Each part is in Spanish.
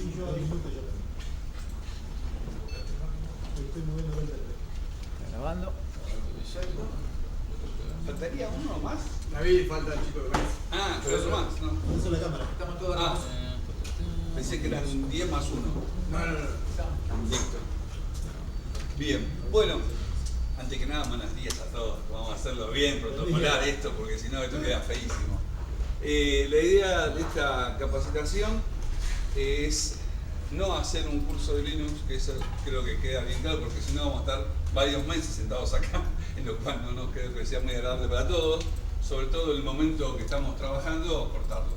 Sí, yo a 10 minutos ya también. Estoy moviendo el dedo. Grabando. ¿Faltaría uno más? David, falta el chico de Brasil. Ah, pero otro más, ¿no? Esa es la cámara. Estamos todos Ah, grabando. pensé que eran 10 más 1. No. Listo. Bien, bueno, antes que nada, buenos días a todos. Vamos a hacerlo bien, protocolar esto, porque si no, esto queda feísimo. La idea de esta capacitación es no hacer un curso de Linux, que eso creo que queda bien claro, porque si no vamos a estar varios meses sentados acá, en lo cual no nos creo que sea muy agradable para todos, sobre todo en el momento que estamos trabajando, cortarlo.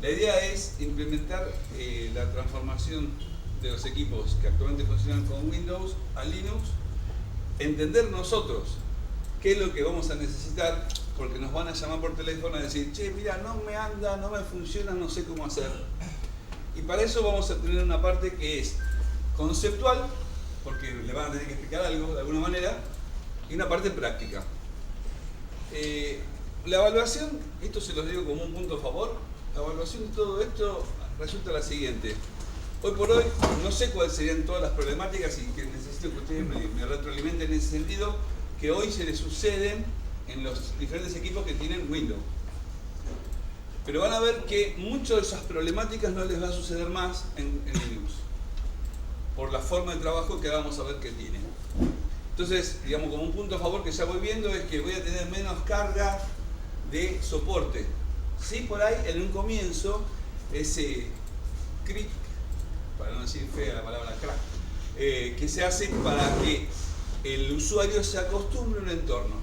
La idea es implementar la transformación de los equipos que actualmente funcionan con Windows a Linux, entender nosotros qué es lo que vamos a necesitar, porque nos van a llamar por teléfono a decir, che, mira, no me anda, no me funciona, no sé cómo hacer. Y para eso vamos a tener una parte que es conceptual, porque le van a tener que explicar algo de alguna manera, y una parte práctica. La evaluación, esto se los digo como un punto a favor, la evaluación de todo esto resulta la siguiente. Hoy por hoy no sé cuáles serían todas las problemáticas y que necesito que ustedes me retroalimenten en ese sentido, que hoy se les suceden en los diferentes equipos que tienen Windows. Pero van a ver que muchas de esas problemáticas no les va a suceder más en Linux, por la forma de trabajo que vamos a ver que tienen. Entonces, digamos, como un punto a favor que ya voy viendo es que voy a tener menos carga de soporte. Sí, por ahí en un comienzo, ese clic, para no decir fea la palabra crack, que se hace para que el usuario se acostumbre a un entorno.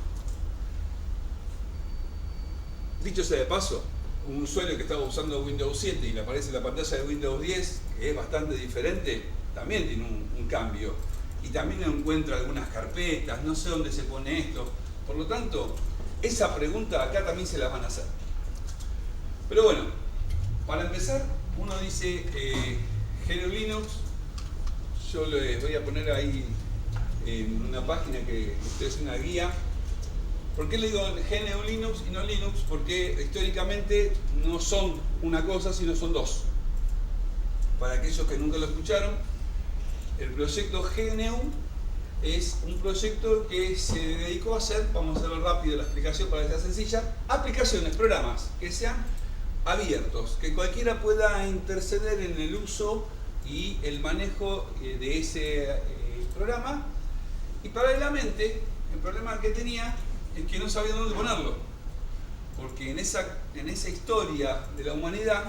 Dicho sea de paso, un usuario que estaba usando Windows 7 y le aparece la pantalla de Windows 10, que es bastante diferente, también tiene un cambio. Y también encuentra algunas carpetas, no sé dónde se pone esto. Por lo tanto, esa pregunta acá también se la van a hacer. Pero bueno, para empezar, uno dice GNU Linux. Yo les voy a poner ahí en una página que es una guía. ¿Por qué le digo GNU Linux y no Linux? Porque históricamente no son una cosa, sino son dos. Para aquellos que nunca lo escucharon, el proyecto GNU es un proyecto que se dedicó a hacer, vamos a hacerlo rápido la explicación para que sea sencilla, aplicaciones, programas que sean abiertos, que cualquiera pueda interceder en el uso y el manejo de ese programa. Y paralelamente, el problema que tenía es que no sabía dónde ponerlo, porque en esa historia de la humanidad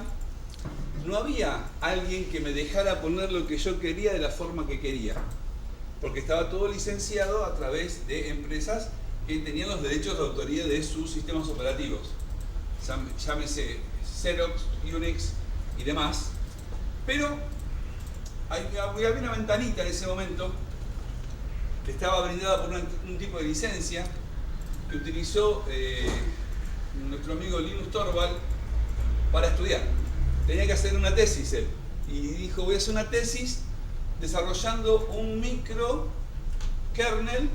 no había alguien que me dejara poner lo que yo quería de la forma que quería, porque estaba todo licenciado a través de empresas que tenían los derechos de autoría de sus sistemas operativos, llámese Xerox, Unix y demás. Pero había una ventanita en ese momento que estaba brindada por un tipo de licencia que utilizó nuestro amigo Linus Torvald para estudiar. Tenía que hacer una tesis él, y dijo, voy a hacer una tesis desarrollando un micro kernel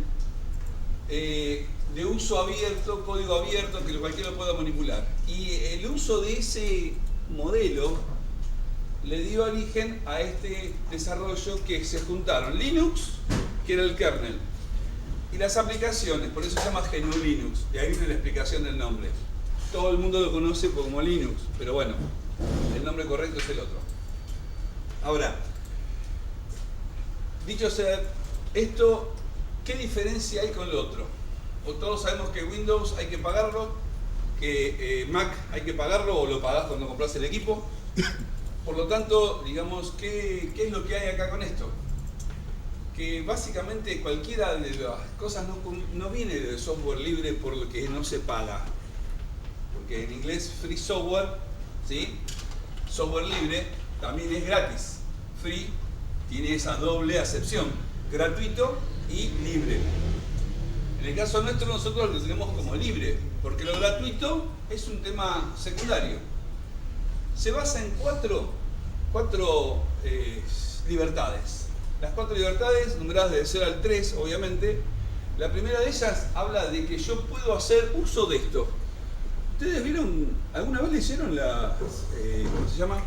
de uso abierto, código abierto, que cualquiera lo pueda manipular. Y el uso de ese modelo le dio origen a este desarrollo que se juntaron Linux, que era el kernel, y las aplicaciones, por eso se llama GNU Linux, y ahí viene la explicación del nombre. Todo el mundo lo conoce como Linux, pero bueno, el nombre correcto es el otro. Ahora, dicho sea esto, ¿qué diferencia hay con lo otro? O todos sabemos que Windows hay que pagarlo, que Mac hay que pagarlo o lo pagás cuando compras el equipo. Por lo tanto, digamos, ¿qué es lo que hay acá con esto? Que básicamente cualquiera de las cosas no viene del software libre por lo que no se paga. Porque en inglés free software, ¿sí? Software libre también es gratis. Free tiene esa doble acepción, gratuito y libre. En el caso nuestro nosotros lo tenemos como libre, porque lo gratuito es un tema secundario. Se basa en cuatro libertades. Las 4 libertades, numeradas del 0 al 3, obviamente. La primera de ellas habla de que yo puedo hacer uso de esto. ¿Ustedes vieron, alguna vez leyeron ¿cómo se llama?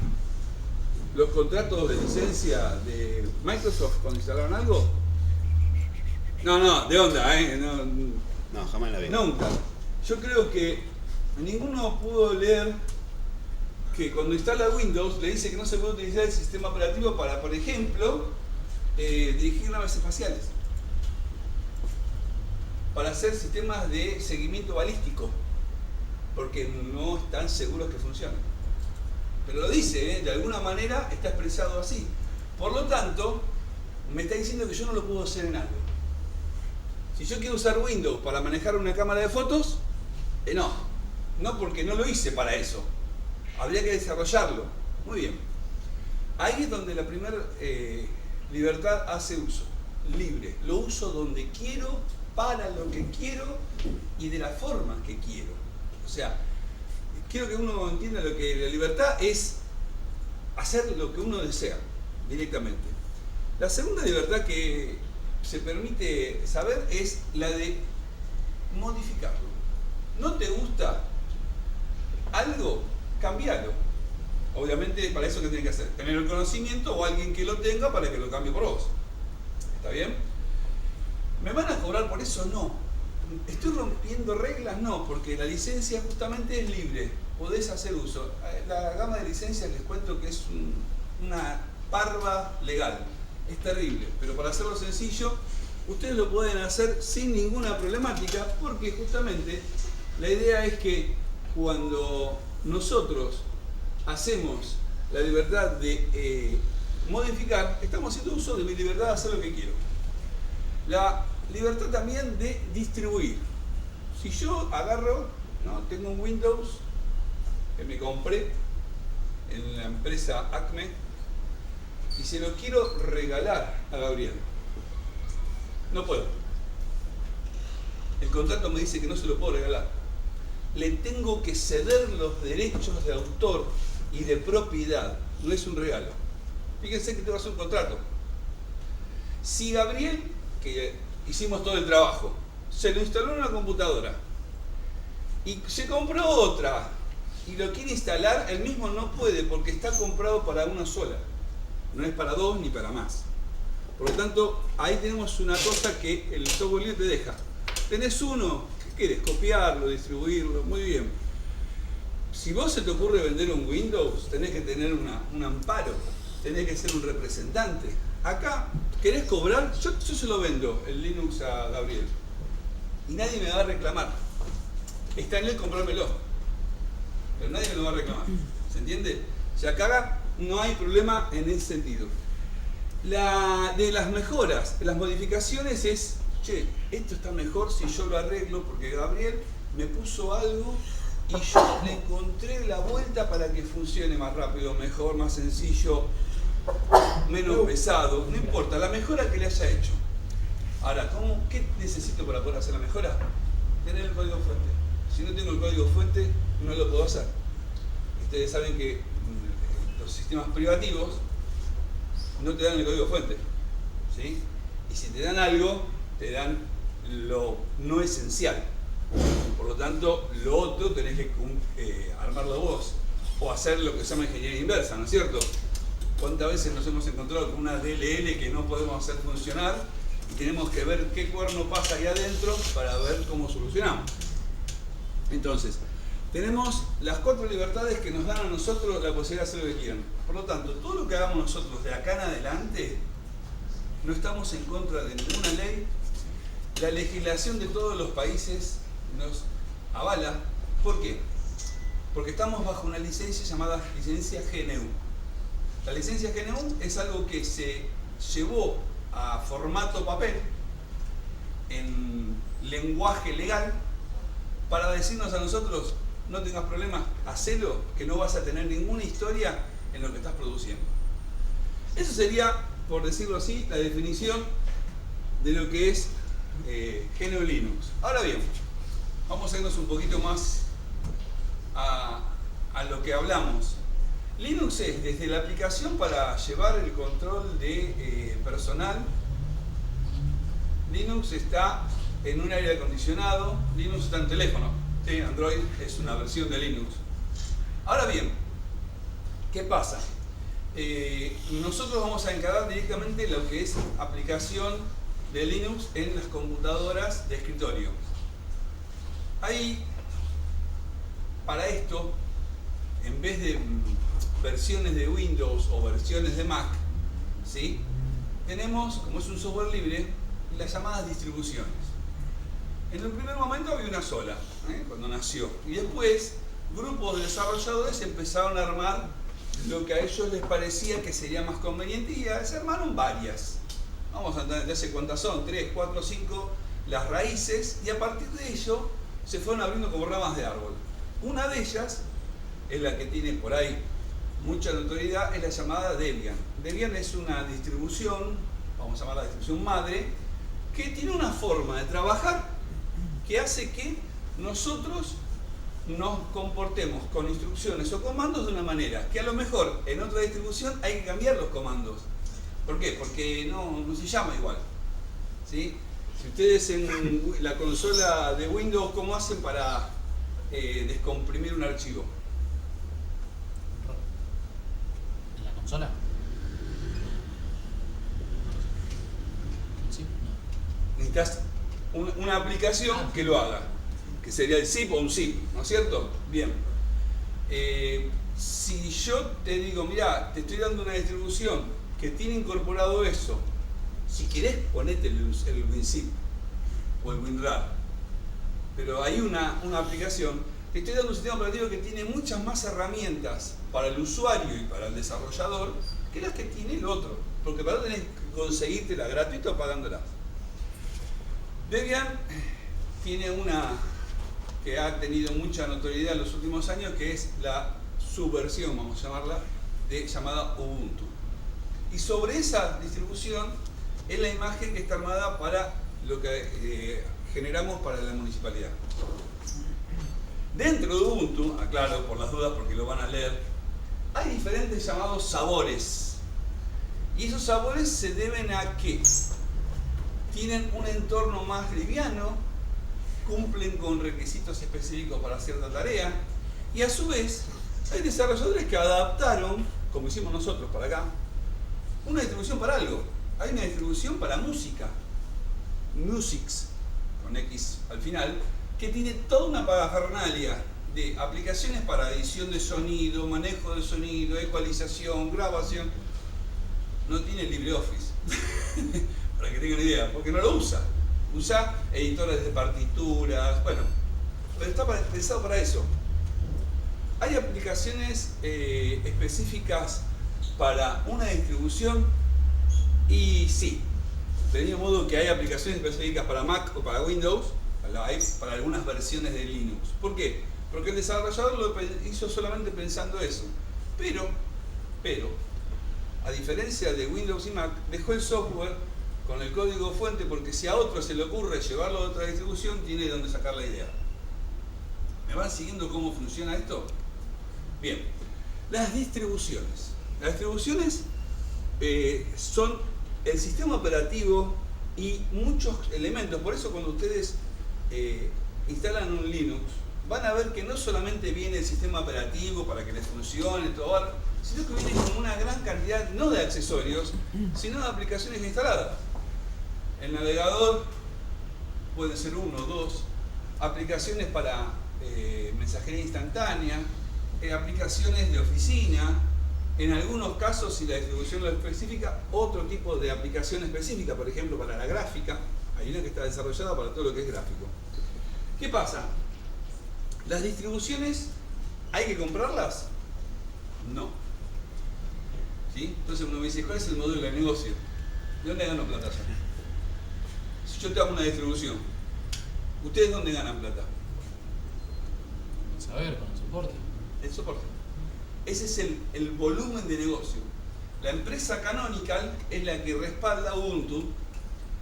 los contratos de licencia de Microsoft cuando instalaron algo? No, de onda, No, jamás la vi. Nunca. Yo creo que ninguno pudo leer que cuando instala Windows le dice que no se puede utilizar el sistema operativo para, por ejemplo, dirigir naves espaciales, para hacer sistemas de seguimiento balístico, porque no están seguros que funcionen. Pero lo dice, de alguna manera está expresado así. Por lo tanto, me está diciendo que yo no lo puedo hacer en algo. Si yo quiero usar Windows para manejar una cámara de fotos, no, porque no lo hice para eso. Habría que desarrollarlo. Muy bien. Ahí es donde la primera libertad hace uso. Libre. Lo uso donde quiero, para lo que quiero y de la forma que quiero. O sea, quiero que uno entienda lo que la libertad es hacer lo que uno desea directamente. La segunda libertad que se permite saber es la de modificarlo. ¿No te gusta algo? Cambialo. Obviamente para eso que tienes que hacer, tener el conocimiento o alguien que lo tenga para que lo cambie por vos. ¿Está bien? ¿Me van a cobrar por eso? No. ¿Estoy rompiendo reglas? No, porque la licencia justamente es libre, podés hacer uso. La gama de licencias les cuento que es una parva legal, es terrible, pero para hacerlo sencillo, ustedes lo pueden hacer sin ninguna problemática, porque justamente la idea es que cuando nosotros hacemos la libertad de modificar, estamos haciendo uso de mi libertad de hacer lo que quiero. La libertad también de distribuir. Si yo agarro, tengo un Windows que me compré en la empresa Acme y se lo quiero regalar a Gabriel, no puedo. El contrato me dice que no se lo puedo regalar. Le tengo que ceder los derechos de autor y de propiedad. No es un regalo. Fíjense que tengo que hacer un contrato. Si Gabriel, que hicimos todo el trabajo, se lo instaló en una computadora y se compró otra y lo quiere instalar, él mismo no puede porque está comprado para una sola. No es para dos ni para más. Por lo tanto, ahí tenemos una cosa que el software libre te deja. Tenés uno, ¿qué querés? Copiarlo, distribuirlo, muy bien. Si vos se te ocurre vender un Windows, tenés que tener un amparo, tenés que ser un representante. Acá, ¿querés cobrar? Yo se lo vendo, el Linux a Gabriel. Y nadie me va a reclamar. Está en él comprármelo. Pero nadie me lo va a reclamar. ¿Se entiende? O sea, acá no hay problema en ese sentido. De las mejoras, las modificaciones es, esto está mejor si yo lo arreglo porque Gabriel me puso algo y yo le encontré la vuelta para que funcione más rápido, mejor, más sencillo, menos pesado. No importa, la mejora que le haya hecho. Ahora, ¿qué necesito para poder hacer la mejora? Tener el código fuente. Si no tengo el código fuente, no lo puedo hacer. Ustedes saben que los sistemas privativos no te dan el código fuente, ¿sí? Y si te dan algo, te dan lo no esencial. Por lo tanto, lo otro tenés que armarlo vos o hacer lo que se llama ingeniería inversa, ¿no es cierto? ¿Cuántas veces nos hemos encontrado con una DLL que no podemos hacer funcionar y tenemos que ver qué cuerno pasa ahí adentro para ver cómo solucionamos? Entonces, tenemos las 4 libertades que nos dan a nosotros la posibilidad de hacer lo que quieran. Por lo tanto, todo lo que hagamos nosotros de acá en adelante, no estamos en contra de ninguna ley. La legislación de todos los países nos avala. ¿Por qué? Porque estamos bajo una licencia llamada licencia GNU. La licencia GNU es algo que se llevó a formato papel, en lenguaje legal, para decirnos a nosotros: no tengas problemas, hacelo, que no vas a tener ninguna historia en lo que estás produciendo. Eso sería, por decirlo así, la definición de lo que es GNU Linux. Ahora bien, vamos a irnos un poquito más a lo que hablamos. Linux es desde la aplicación para llevar el control de personal. Linux está en un aire acondicionado. Linux está en teléfono. ¿Sí? Android es una versión de Linux. Ahora bien, ¿qué pasa? nosotros vamos a encarar directamente lo que es aplicación de Linux en las computadoras de escritorio. Hay, para esto, en vez de versiones de Windows o versiones de Mac, ¿sí?, tenemos, como es un software libre, las llamadas distribuciones. En el primer momento había una sola, cuando nació, y después grupos de desarrolladores empezaron a armar lo que a ellos les parecía que sería más conveniente, y se armaron varias. Vamos a entender hace cuántas son, 3, 4, 5, las raíces, y a partir de ello se fueron abriendo como ramas de árbol. Una de ellas es la que tiene por ahí mucha notoriedad, es la llamada Debian. Debian es una distribución, vamos a llamarla distribución madre, que tiene una forma de trabajar que hace que nosotros nos comportemos con instrucciones o comandos de una manera que a lo mejor en otra distribución hay que cambiar los comandos. ¿Por qué? Porque no se llama igual, ¿sí? Si ustedes en la consola de Windows, ¿cómo hacen para descomprimir un archivo? ¿En la consola? Sí, no. Necesitas una aplicación que lo haga, que sería el zip o un zip, ¿no es cierto? Bien. Si yo te digo, mira, te estoy dando una distribución que tiene incorporado eso, si querés ponete el WinZip o el WinRAR, pero hay una aplicación, te estoy dando un sistema operativo que tiene muchas más herramientas para el usuario y para el desarrollador que las que tiene el otro, porque para eso tenés que conseguírtela gratuita o pagándola. Debian tiene una que ha tenido mucha notoriedad en los últimos años, que es la subversión, vamos a llamarla, llamada Ubuntu. Y sobre esa distribución es la imagen que está armada para lo que generamos para la municipalidad. Dentro de Ubuntu, aclaro por las dudas porque lo van a leer, hay diferentes llamados sabores. Y esos sabores se deben a que tienen un entorno más liviano, cumplen con requisitos específicos para cierta tarea, y a su vez hay desarrolladores que adaptaron, como hicimos nosotros para acá, una distribución para algo. Hay una distribución para música, Musics, con X al final, que tiene toda una parafernalia de aplicaciones para edición de sonido, manejo de sonido, ecualización, grabación. No tiene LibreOffice, para que tengan una idea, porque no lo usa. Usa editores de partituras, bueno, pero está pensado para eso. Hay aplicaciones específicas para una distribución, y sí, del mismo modo que hay aplicaciones específicas para Mac o para Windows, hay para algunas versiones de Linux. ¿Por qué? Porque el desarrollador lo hizo solamente pensando eso. Pero, a diferencia de Windows y Mac, dejó el software con el código fuente, porque si a otro se le ocurre llevarlo a otra distribución, tiene de dónde sacar la idea. ¿Me van siguiendo cómo funciona esto? Bien, las distribuciones. Las distribuciones son el sistema operativo y muchos elementos. Por eso cuando ustedes instalan un Linux, van a ver que no solamente viene el sistema operativo para que les funcione todo, sino que viene con una gran cantidad, no de accesorios, sino de aplicaciones instaladas. El navegador puede ser 1 o 2, aplicaciones para mensajería instantánea, aplicaciones de oficina, en algunos casos, si la distribución lo especifica, otro tipo de aplicación específica, por ejemplo para la gráfica. Hay una que está desarrollada para todo lo que es gráfico. ¿Qué pasa? ¿Las distribuciones hay que comprarlas? No. ¿Sí? Entonces uno me dice, ¿cuál es el modelo de negocio? ¿De dónde gano plata yo? Si yo te hago una distribución, ¿ustedes dónde ganan plata? Saber, con el soporte. El soporte. Ese es el volumen de negocio. La empresa Canonical es la que respalda Ubuntu,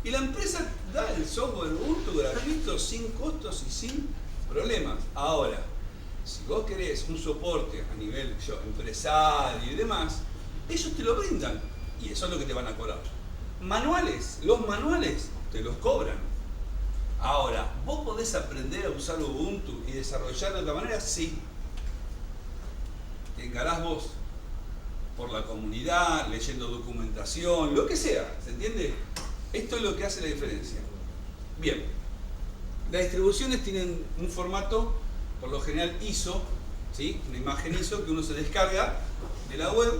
y la empresa da el software Ubuntu gratuito, sin costos y sin problemas. Ahora, si vos querés un soporte a nivel empresario y demás, ellos te lo brindan, y eso es lo que te van a cobrar. Manuales, los manuales te los cobran. Ahora, ¿vos podés aprender a usar Ubuntu y desarrollar de otra manera? Sí. Te encarás vos. por la comunidad, leyendo documentación, lo que sea, ¿se entiende? Esto es lo que hace la diferencia. Bien, las distribuciones tienen un formato, por lo general ISO, ¿sí? Una imagen ISO que uno se descarga de la web,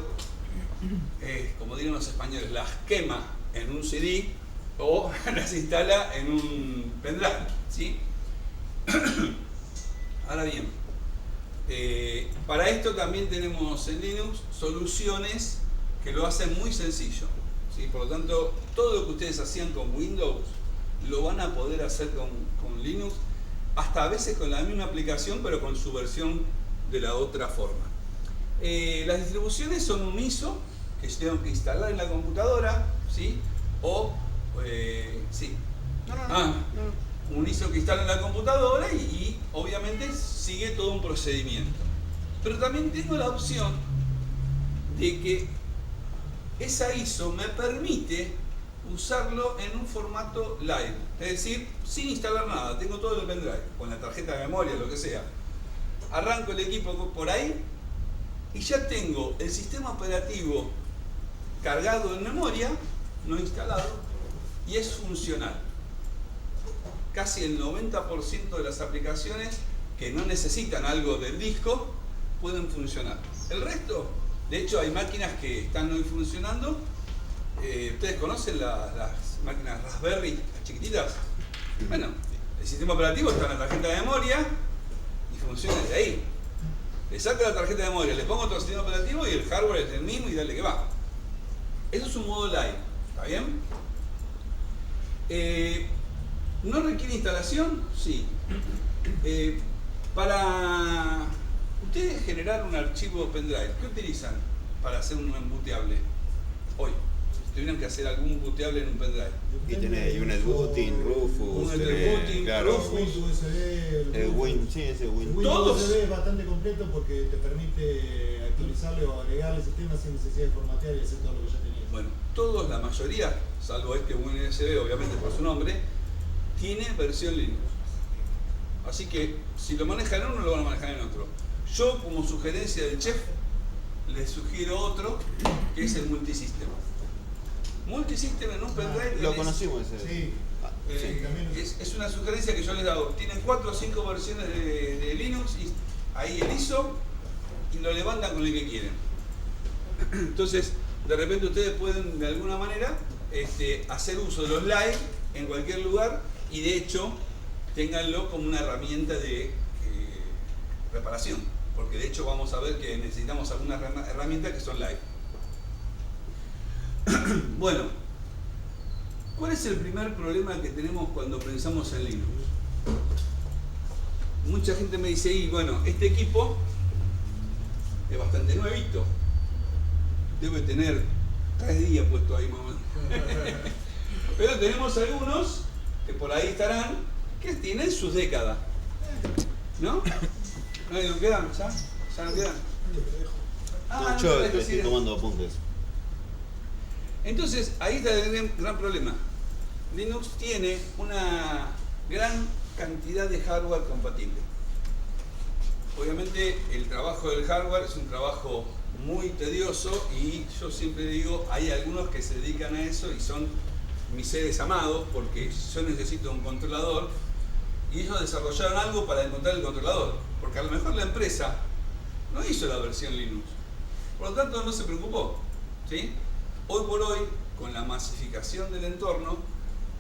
como dirían los españoles, las quema en un CD o las instala en un pendrive, ¿sí? Ahora bien, para esto también tenemos en Linux soluciones que lo hacen muy sencillo, ¿sí? Por lo tanto, todo lo que ustedes hacían con Windows lo van a poder hacer con Linux, hasta a veces con la misma aplicación, pero con su versión de la otra forma. Las distribuciones son un ISO que se tengo que instalar en la computadora, ¿sí? O, sí. Un ISO que instala en la computadora y obviamente sigue todo un procedimiento. Pero también tengo la opción de que esa ISO me permite usarlo en un formato live, es decir, sin instalar nada, tengo todo en el pendrive, con la tarjeta de memoria, lo que sea. Arranco el equipo por ahí y ya tengo el sistema operativo cargado en memoria, no instalado, y es funcional. Casi el 90% de las aplicaciones que no necesitan algo del disco pueden funcionar. El resto, de hecho, hay máquinas que están hoy funcionando. ¿Ustedes conocen las máquinas Raspberry, las chiquititas? Bueno, el sistema operativo está en la tarjeta de memoria y funciona de ahí. Le saco la tarjeta de memoria, le pongo otro sistema operativo y el hardware es el mismo y dale que va. Eso es un modo live, ¿está bien? ¿No requiere instalación? Sí. Para ustedes generar un archivo pendrive, ¿qué utilizan para hacer un embooteable hoy? Tuvieran que hacer algún booteable en un pendrive. Y tenés Unetbooting, Rufus, Unetbooting, claro, Rufus, USB, el Win, sí, ese Win. Windows Todos. USB es bastante completo porque te permite actualizarle o agregarle el sistema sin necesidad de formatear y hacer todo lo que ya tenías. Bueno, todos, la mayoría, salvo este USB, obviamente por su nombre, tiene versión Linux. Así que si lo manejan en uno, lo van a manejar en otro. Yo, como sugerencia del chef, les sugiero otro, que es el Multisystem. Multisystem en un pendrive. Lo conocimos ese. Sí. También Es una sugerencia que yo les hago. Tienen 4 o 5 versiones de Linux y ahí el ISO y lo levantan con el que quieren. Entonces, de repente ustedes pueden de alguna manera hacer uso de los live en cualquier lugar y de hecho ténganlo como una herramienta de reparación, porque de hecho vamos a ver que necesitamos algunas herramientas que son live. Bueno, ¿cuál es el primer problema que tenemos cuando pensamos en Linux? Mucha gente me dice, y bueno, este equipo es bastante nuevito, debe tener 3 días puesto ahí más o menos. Pero tenemos algunos que por ahí estarán, que tienen sus décadas, ¿no? ¿No quedan? ¿Ya no quedan? No, yo estoy tomando apuntes. Entonces, ahí está el gran problema. Linux tiene una gran cantidad de hardware compatible. Obviamente, el trabajo del hardware es un trabajo muy tedioso y yo siempre digo, hay algunos que se dedican a eso y son mis seres amados porque yo necesito un controlador y ellos desarrollaron algo para encontrar el controlador, porque a lo mejor la empresa no hizo la versión Linux, por lo tanto no se preocupó, ¿sí? Hoy por hoy, con la masificación del entorno,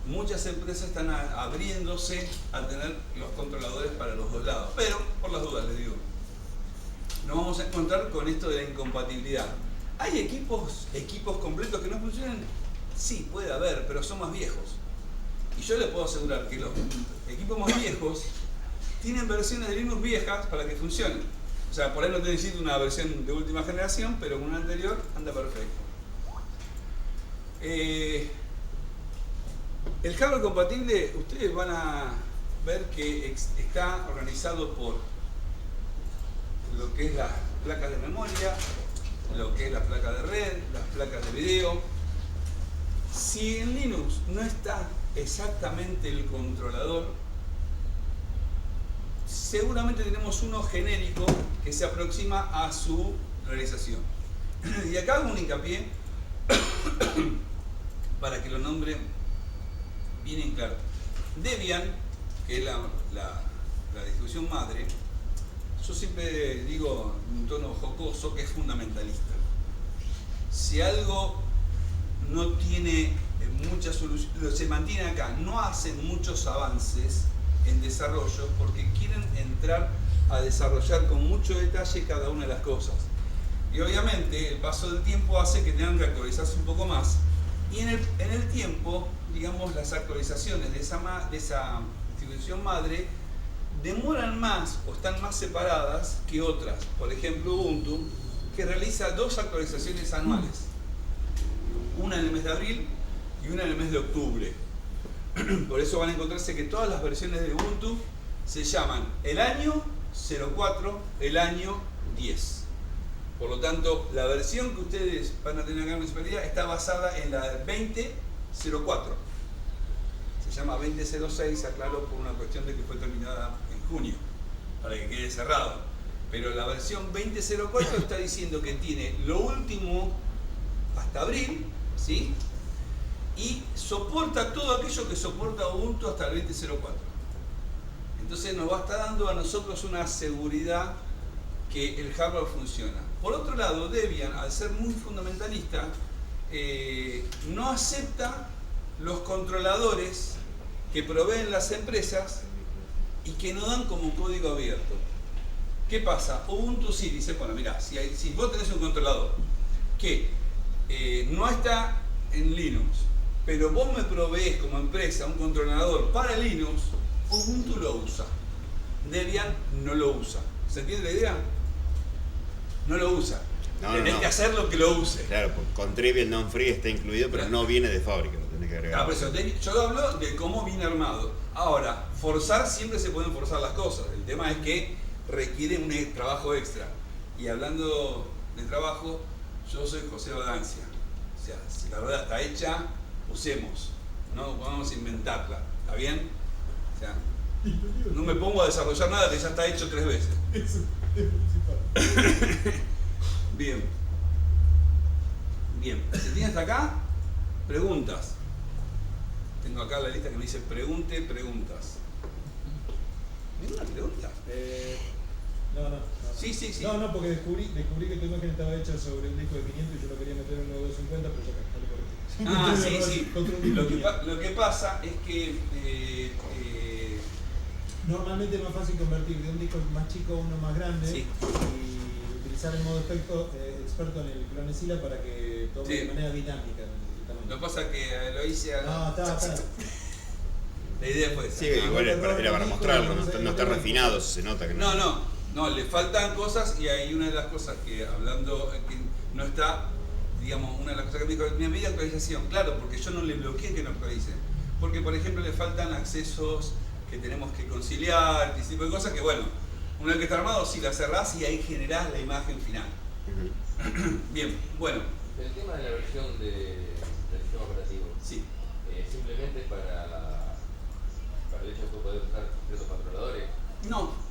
muchas empresas están abriéndose a tener los controladores para los dos lados, pero por las dudas les digo, nos vamos a encontrar con esto de la incompatibilidad. ¿Hay equipos completos que no funcionan? Sí, puede haber, pero son más viejos. Y yo les puedo asegurar que los equipos más viejos tienen versiones de Linux viejas para que funcionen. O sea, por ahí no te necesito una versión de última generación, pero con una anterior anda perfecto. El hardware compatible, ustedes van a ver que está organizado por lo que es las placas de memoria, lo que es la placa de red, las placas de video. Si en Linux no está exactamente el controlador, seguramente tenemos uno genérico que se aproxima a su realización. Y acá hago un hincapié para que lo nombren bien en claro. Debian, que es la distribución madre, yo siempre digo en un tono jocoso que es fundamentalista. Si algo no tiene muchas soluciones, se mantiene acá, no hacen muchos avances en desarrollo porque quieren entrar a desarrollar con mucho detalle cada una de las cosas. Y obviamente el paso del tiempo hace que tengan que actualizarse un poco más. Y en el tiempo, digamos, las actualizaciones de esa distribución madre demoran más o están más separadas que otras. Por ejemplo, Ubuntu, que realiza 2 actualizaciones anuales. Una en el mes de abril y una en el mes de octubre. Por eso van a encontrarse que todas las versiones de Ubuntu se llaman el año 04, el año 10. Por lo tanto, la versión que ustedes van a tener acá en la municipalidad está basada en la 2004. Se llama 2006, aclaro, por una cuestión de que fue terminada en junio, para que quede cerrado. Pero la versión 2004 está diciendo que tiene lo último hasta abril, ¿sí? Y soporta todo aquello que soporta Ubuntu hasta el 2004. Entonces nos va a estar dando a nosotros una seguridad que el hardware funciona. Por otro lado, Debian, al ser muy fundamentalista, no acepta los controladores que proveen las empresas y que no dan como código abierto. ¿Qué pasa? Ubuntu sí dice, bueno, mira, si vos tenés un controlador que no está en Linux, pero vos me proveés como empresa un controlador para Linux, Ubuntu lo usa. Debian no lo usa. ¿Se entiende la idea? No lo usa. Tenés que hacer lo que lo use. Claro, con Trivial Non-Free está incluido, pero no viene de fábrica, lo tenés que agregar. Por eso, yo hablo de cómo viene armado. Ahora, forzar, siempre se pueden forzar las cosas. El tema es que requiere un trabajo extra. Y hablando de trabajo, yo soy José Badancia. O sea, si la rueda está hecha, usemos. No vamos a inventarla. ¿Está bien? O sea, no me pongo a desarrollar nada que ya está hecho 3 veces. Eso es principal. Bien. Bien. ¿Se tiene hasta acá? Preguntas. Tengo acá la lista que me dice preguntas. ¿Ninguna pregunta? No. Sí. No, porque descubrí que tu imagen estaba hecha sobre un disco de 500 y yo lo quería meter en uno de 250, pero ya está, Sí. Lo que pasa es que normalmente es más fácil convertir de un disco más chico a uno más grande, sí, y utilizar el modo experto en el clonezilla para que tome de manera dinámica el tamaño. Lo que pasa es que lo hice a... No, está. La idea fue esa. Sí, igual era para mostrarlo, no está refinado, se nota que No, le faltan cosas y hay una de las cosas que hablando, que no está, digamos, una de las cosas que me dijo, me pide actualización, claro, porque yo no le bloqueé que no actualice. Porque, por ejemplo, le faltan accesos que tenemos que conciliar, ese tipo de cosas que, bueno, una vez que está armado, si la cerrás y ahí generás la imagen final. Bien, bueno. El tema de la versión del sistema operativo, Sí. simplemente para el hecho de poder usar ciertos controladores. No.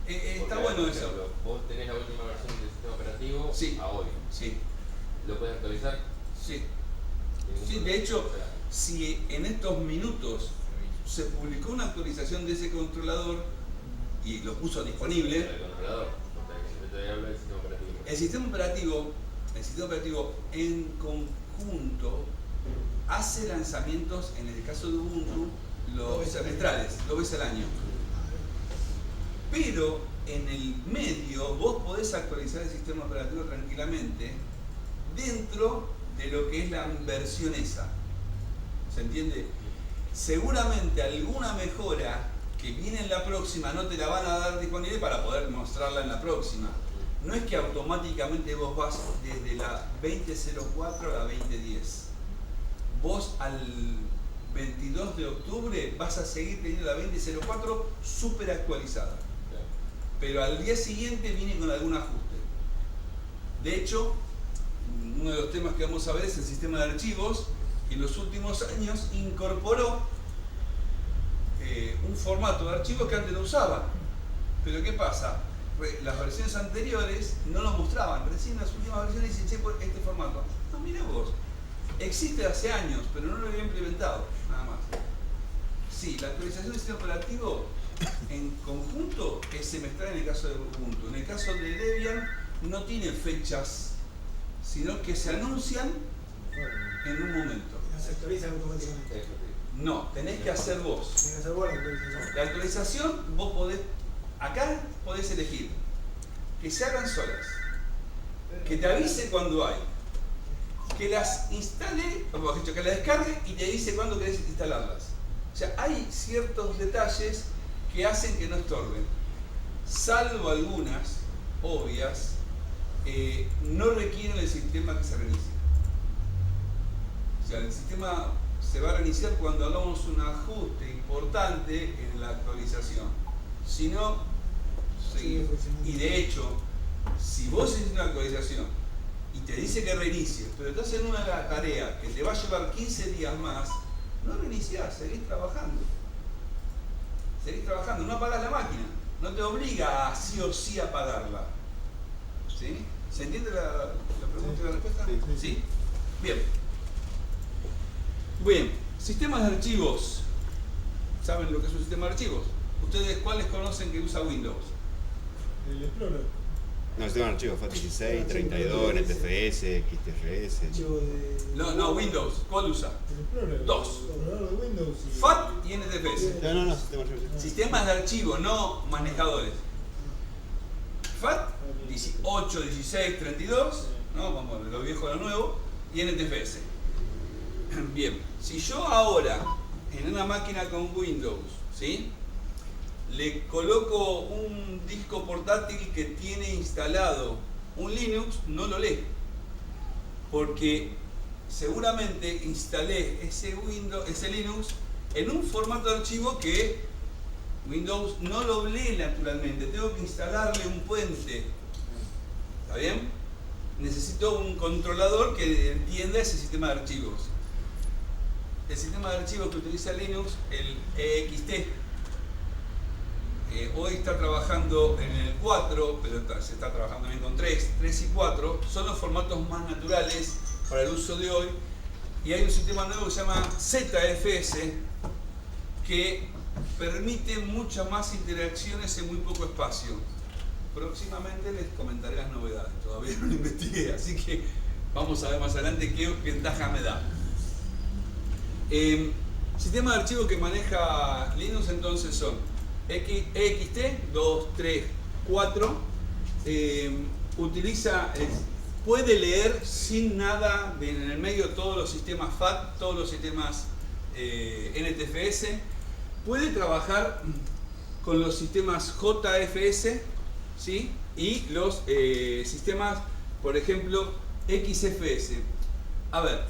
Está Porque, bueno por eso. ejemplo, vos tenés la última versión del sistema operativo Sí. a hoy. Sí. ¿Lo puedes actualizar? Sí. Ningún Sí, de problema. hecho, O sea, si en estos minutos se publicó una actualización de ese controlador y lo puso disponible, el controlador, yo te hablo del sistema operativo. el sistema operativo en conjunto hace lanzamientos, en el caso de Ubuntu, los semestrales, 2 veces al año. Pero en el medio vos podés actualizar el sistema operativo tranquilamente dentro de lo que es la versión esa. ¿Se entiende? Seguramente alguna mejora que viene en la próxima no te la van a dar disponible para poder mostrarla en la próxima. No es que automáticamente vos vas desde la 2004 a la 2010. Vos al 22 de octubre vas a seguir teniendo la 2004 súper actualizada. Pero al día siguiente viene con algún ajuste. De hecho, uno de los temas que vamos a ver es el sistema de archivos, que en los últimos años incorporó un formato de archivo que antes no usaba. Pero ¿qué pasa? las versiones anteriores no lo mostraban. Recién las últimas versiones dicen, che, por este formato. No, mira vos. Existe hace años, pero no lo había implementado, nada más. Sí, la actualización del sistema operativo en conjunto es semestral en el caso de Ubuntu. En el caso de Debian no tiene fechas, sino que se anuncian en un momento. Se actualiza automáticamente. Eso sí. No, tenés que hacer vos. Tiene que hacer vos la actualización. La actualización vos podés, acá podés elegir que se hagan solas, que te avise cuando hay, que las instale, o mejor dicho, que las descargue y te dice cuándo querés instalarlas. O sea, hay ciertos detalles que hacen que no estorben, salvo algunas obvias, no requieren el sistema que se reinicie. O sea, el sistema se va a reiniciar cuando hagamos un ajuste importante en la actualización. Si no, seguimos. Y de hecho, si vos haces una actualización y te dice que reinicies, pero estás en una tarea que te va a llevar 15 días más, no reiniciás, seguís trabajando. Seguís trabajando, no apagás la máquina, no te obliga a sí o sí apagarla. ¿Sí? ¿Se entiende la pregunta y la respuesta? ¿Sí? Bien. Bien, sistemas de archivos. ¿Saben lo que es un sistema de archivos? ¿Ustedes cuáles conocen que usa Windows? El Explorer. No, sistema de archivos, FAT16, 32, NTFS, XTFS. Archivo de... No, Windows. ¿Cuál usa? El Explorer. Dos. El explorador de Windows. Y... FAT y NTFS. No, sistema de archivos. Sistemas de archivo, no manejadores. FAT, 8, 16, 32, ¿no? Vamos de lo viejo a lo nuevo, y NTFS. Bien, si yo ahora en una máquina con Windows, ¿sí?, le coloco un disco portátil que tiene instalado un Linux, no lo lee, porque seguramente instalé ese Linux en un formato de archivo que Windows no lo lee naturalmente. Tengo que instalarle un puente. ¿Está bien? Necesito un controlador que entienda ese sistema de archivos. El sistema de archivos que utiliza Linux, el EXT, hoy está trabajando en el 4, pero se está trabajando también con 3 y 4, son los formatos más naturales para el uso de hoy. Y hay un sistema nuevo que se llama ZFS, que permite muchas más interacciones en muy poco espacio. Próximamente les comentaré las novedades, todavía no lo investigué, así que vamos a ver más adelante qué ventaja me da. Sistema de archivo que maneja Linux entonces son EXT 2, 3, 4, puede leer sin nada en el medio todos los sistemas FAT, todos los sistemas NTFS, puede trabajar con los sistemas JFS, ¿sí?, y los sistemas, por ejemplo, XFS. A ver,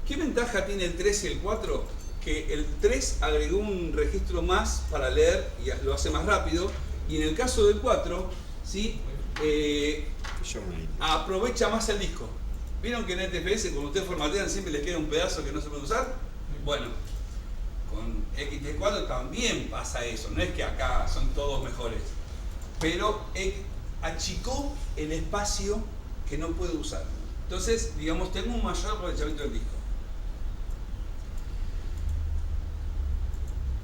¿qué ventaja tiene el 3 y el 4? Que el 3 agregó un registro más para leer y lo hace más rápido, y en el caso del 4, ¿sí?, aprovecha más el disco. ¿Vieron que en NTFS cuando ustedes formatean siempre les queda un pedazo que no se puede usar? Bueno, con XT4 también pasa eso, no es que acá son todos mejores, pero achicó el espacio que no puedo usar. Entonces, digamos, tengo un mayor aprovechamiento del disco.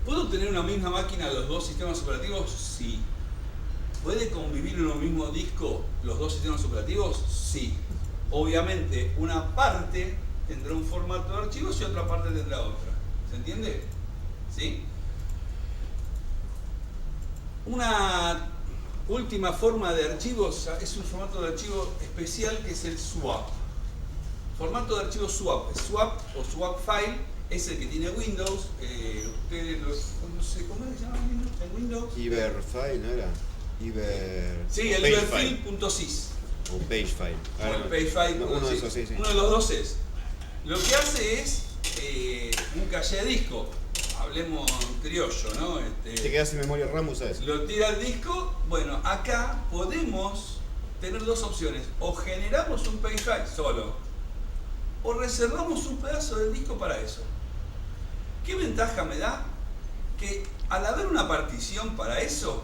¿Puedo tener una misma máquina los dos sistemas operativos? Sí. ¿Puede convivir en un mismo disco los dos sistemas operativos? Sí. Obviamente, una parte tendrá un formato de archivos y otra parte tendrá otra. ¿Se entiende? ¿Sí? Una última forma de archivos es un formato de archivo especial que es el swap. Formato de archivo swap. Swap o swap file es el que tiene Windows. Ustedes no sé cómo se llama en Windows. Iberfile, ¿no era? Sí, el iberfile.sys. O pagefile. O el pagefile. No, uno de esos, sí. Uno de los dos es. Lo que hace es un caché de disco. Hablemos criollo, ¿no? Te quedas sin memoria RAM, usás eso. Lo tira al disco. Bueno, acá podemos tener dos opciones. O generamos un pagefile solo, o reservamos un pedazo del disco para eso. ¿Qué ventaja me da? Que al haber una partición para eso,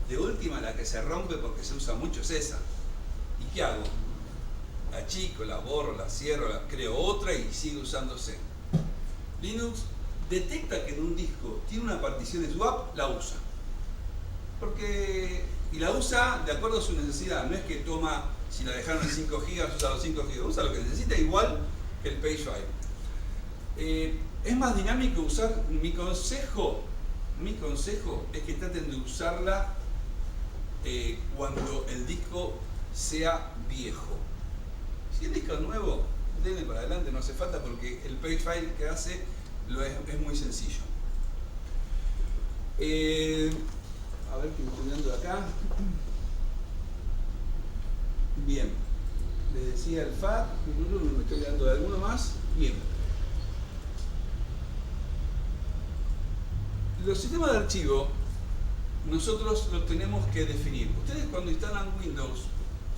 De última, la que se rompe porque se usa mucho es esa. ¿Y qué hago? La achico, la borro, la cierro, la creo otra y sigue usándose. Linux detecta que en un disco tiene una partición swap, la usa. Y la usa de acuerdo a su necesidad. No es que toma, si la dejaron en 5 GB, usa los 5 GB. Usa lo que necesita igual que el page file. Es más dinámico usar. Mi consejo es que traten de usarla cuando el disco sea viejo. Si el disco es nuevo, denle para adelante, no hace falta porque el page file que hace es muy sencillo. A ver qué me estoy dando de acá. Bien, les decía el FAT, me estoy dando de alguno más. Bien. Los sistemas de archivo nosotros los tenemos que definir. Ustedes cuando instalan Windows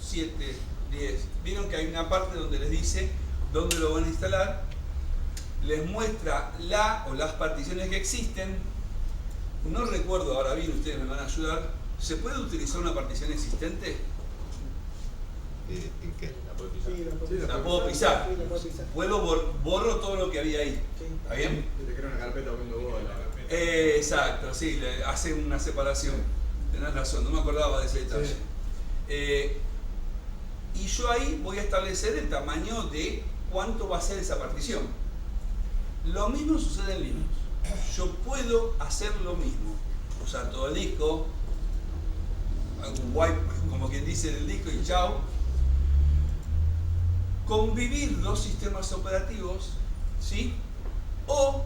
7, 10, vieron que hay una parte donde les dice dónde lo van a instalar, les muestra la o las particiones que existen. No recuerdo ahora bien, ustedes me van a ayudar. ¿Se puede utilizar una partición existente? ¿En qué? La puedo pisar. Sí, La puedo pisar. Sí, la puedo pisar. Borro todo lo que había ahí. Sí. ¿Está bien? Te crea una carpeta Windows Go en la carpeta. Exacto, sí, le hace una separación. Tenés razón, no me acordaba de ese detalle. Sí. Y yo ahí voy a establecer el tamaño de cuánto va a ser esa partición. Lo mismo sucede en Linux. Yo puedo hacer lo mismo. Usar todo el disco, algún wipe, como quien dice, del disco y chao. Convivir dos sistemas operativos, ¿sí? O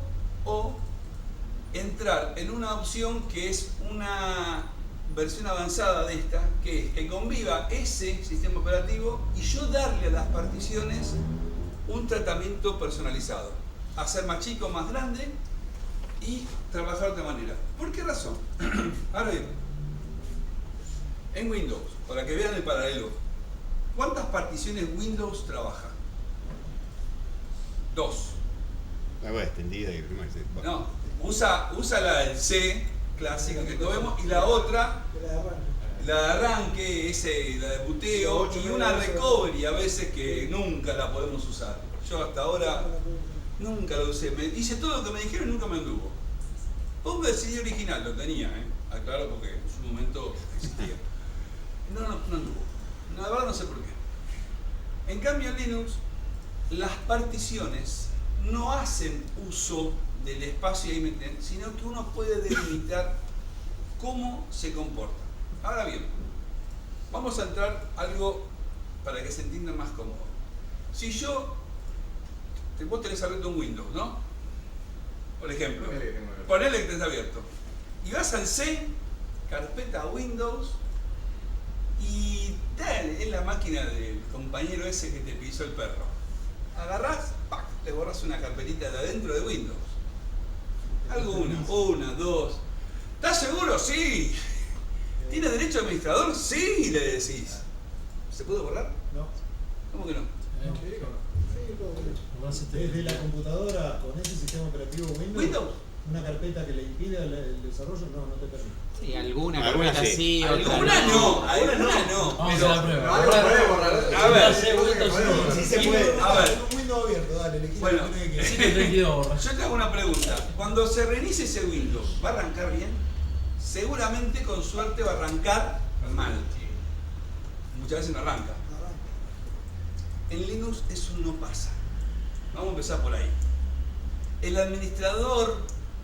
entrar en una opción que es una versión avanzada de esta, que es que conviva ese sistema operativo y yo darle a las particiones un tratamiento personalizado. Hacer más chico, más grande y trabajar de otra manera. ¿Por qué razón? Ahora bien, en Windows, para que vean el paralelo, ¿cuántas particiones Windows trabaja? 2. La web extendida y primero. No, usa la del C clásica que todos vemos y la otra, De la de arranque. la de arranque, la de buteo y una recovery a veces que nunca la podemos usar. Yo hasta ahora nunca lo usé. Hice todo lo que me dijeron y nunca me anduvo. Pongo el CD original, lo tenía, aclaro porque en su momento existía. No anduvo. La verdad no sé por qué. En cambio en Linux, las particiones no hacen uso del espacio ahí, sino que uno puede delimitar cómo se comporta. Ahora bien, vamos a entrar algo para que se entienda más cómodo. Si vos tenés abierto un Windows, ¿no? Por ejemplo, ponele que tenés abierto. Y vas al C, carpeta Windows, y dale, es la máquina del compañero ese que te pisó el perro. Agarrás, ¡pac!, le borras una carpetita de adentro de Windows. Una, dos. ¿Estás seguro? Sí. ¿Tiene derecho administrador? Sí, le decís. ¿Se puede borrar? No. ¿Cómo que no? Sí, todo derecho. Desde la computadora con ese sistema operativo Windows, una carpeta que le impide el desarrollo no te permite. Sí, alguna Alguna carpeta sí. sí, otra Alguna no. Vamos Pero, a la prueba. Algo puede borrar. A ver, Sí se puede. A ver. Un Windows abierto, dale, elegí Bueno, lo que quieras. Sí, que te quedó borrar. yo te hago una pregunta. Cuando se reinicie ese Windows, ¿va a arrancar bien? Seguramente con suerte va a arrancar mal. Muchas veces no arranca. En Linux eso no pasa. Vamos a empezar por ahí. El administrador,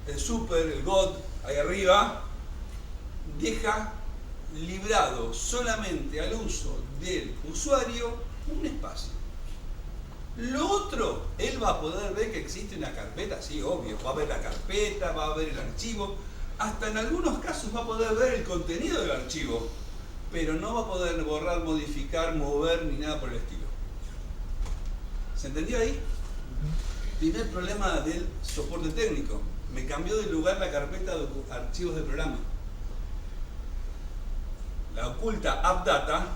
el super, el God, ahí arriba, deja librado solamente al uso del usuario un espacio. Lo otro, él va a poder ver que existe una carpeta, sí, obvio, va a ver la carpeta, va a ver el archivo, hasta en algunos casos va a poder ver el contenido del archivo, pero no va a poder borrar, modificar, mover ni nada por el estilo. ¿Se entendió ahí? Primer problema del soporte técnico. Me cambió de lugar la carpeta de archivos de programa. La oculta AppData,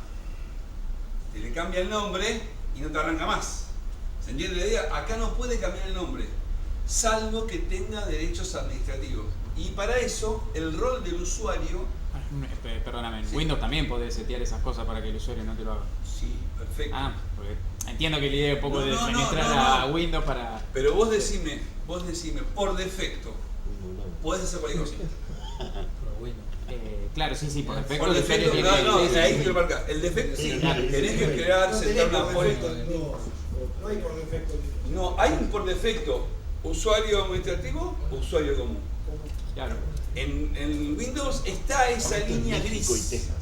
te le cambia el nombre y no te arranca más. ¿Se entiende la idea? Acá no puede cambiar el nombre, salvo que tenga derechos administrativos. Y para eso, el rol del usuario Perdóname, en Sí. Windows también podés setear esas cosas para que el usuario no te lo haga. Sí, perfecto. Ah, porque entiendo que la idea es un poco No, de no, administrar no. a Windows para... Pero vos decime, por defecto, podés hacer cualquier cosa. Claro, sí, por defecto Por el usuario defecto, tiene no, que... ahí te lo marca. El defecto sí, claro. tenés que crear, No sentar tenés una por política. defecto, no hay por defecto. No, hay un por defecto usuario administrativo o usuario común. Claro. En Windows está esa línea México y gris. Texas.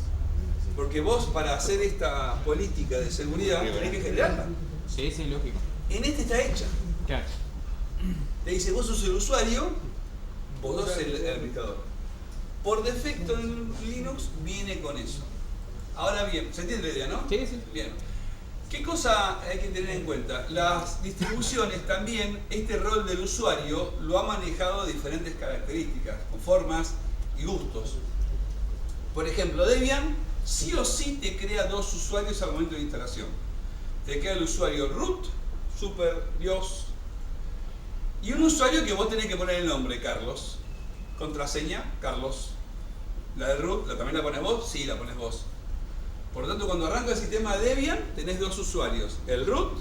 Porque vos para hacer esta política de seguridad tenés que generarla. Sí, lógico. En este está hecha. Claro. Te dice, vos sos el usuario, vos sos el administrador. Por defecto en Linux viene con eso. Ahora bien, ¿se entiende la idea, no? Sí. Bien. ¿Qué cosa hay que tener en cuenta? Las distribuciones también, este rol del usuario lo ha manejado de diferentes características, con formas y gustos. Por ejemplo, Debian sí o sí te crea dos usuarios al momento de instalación. Te crea el usuario root, super, Dios, y un usuario que vos tenés que poner el nombre, Carlos. Contraseña, Carlos. La de root, ¿también la pones vos? Sí, la pones vos. Por lo tanto, cuando arranca el sistema Debian, tenés dos usuarios. El root,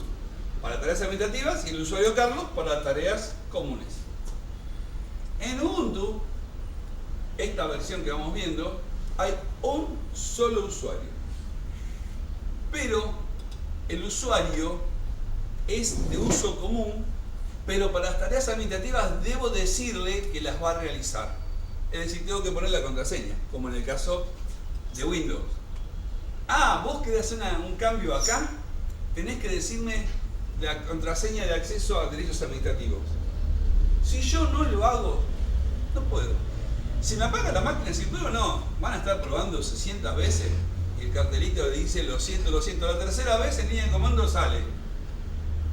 para tareas administrativas, y el usuario Carlos, para tareas comunes. En Ubuntu, esta versión que vamos viendo, hay un solo usuario. Pero el usuario es de uso común, pero para las tareas administrativas debo decirle que las va a realizar. Es decir, tengo que poner la contraseña, como en el caso de Windows. Ah, vos querés hacer un cambio acá, tenés que decirme la contraseña de acceso a derechos administrativos. Si yo no lo hago, no puedo. Si me apaga la máquina sin prueba, no. Van a estar probando 600 veces y el cartelito le dice lo siento. La tercera vez en línea de comando sale.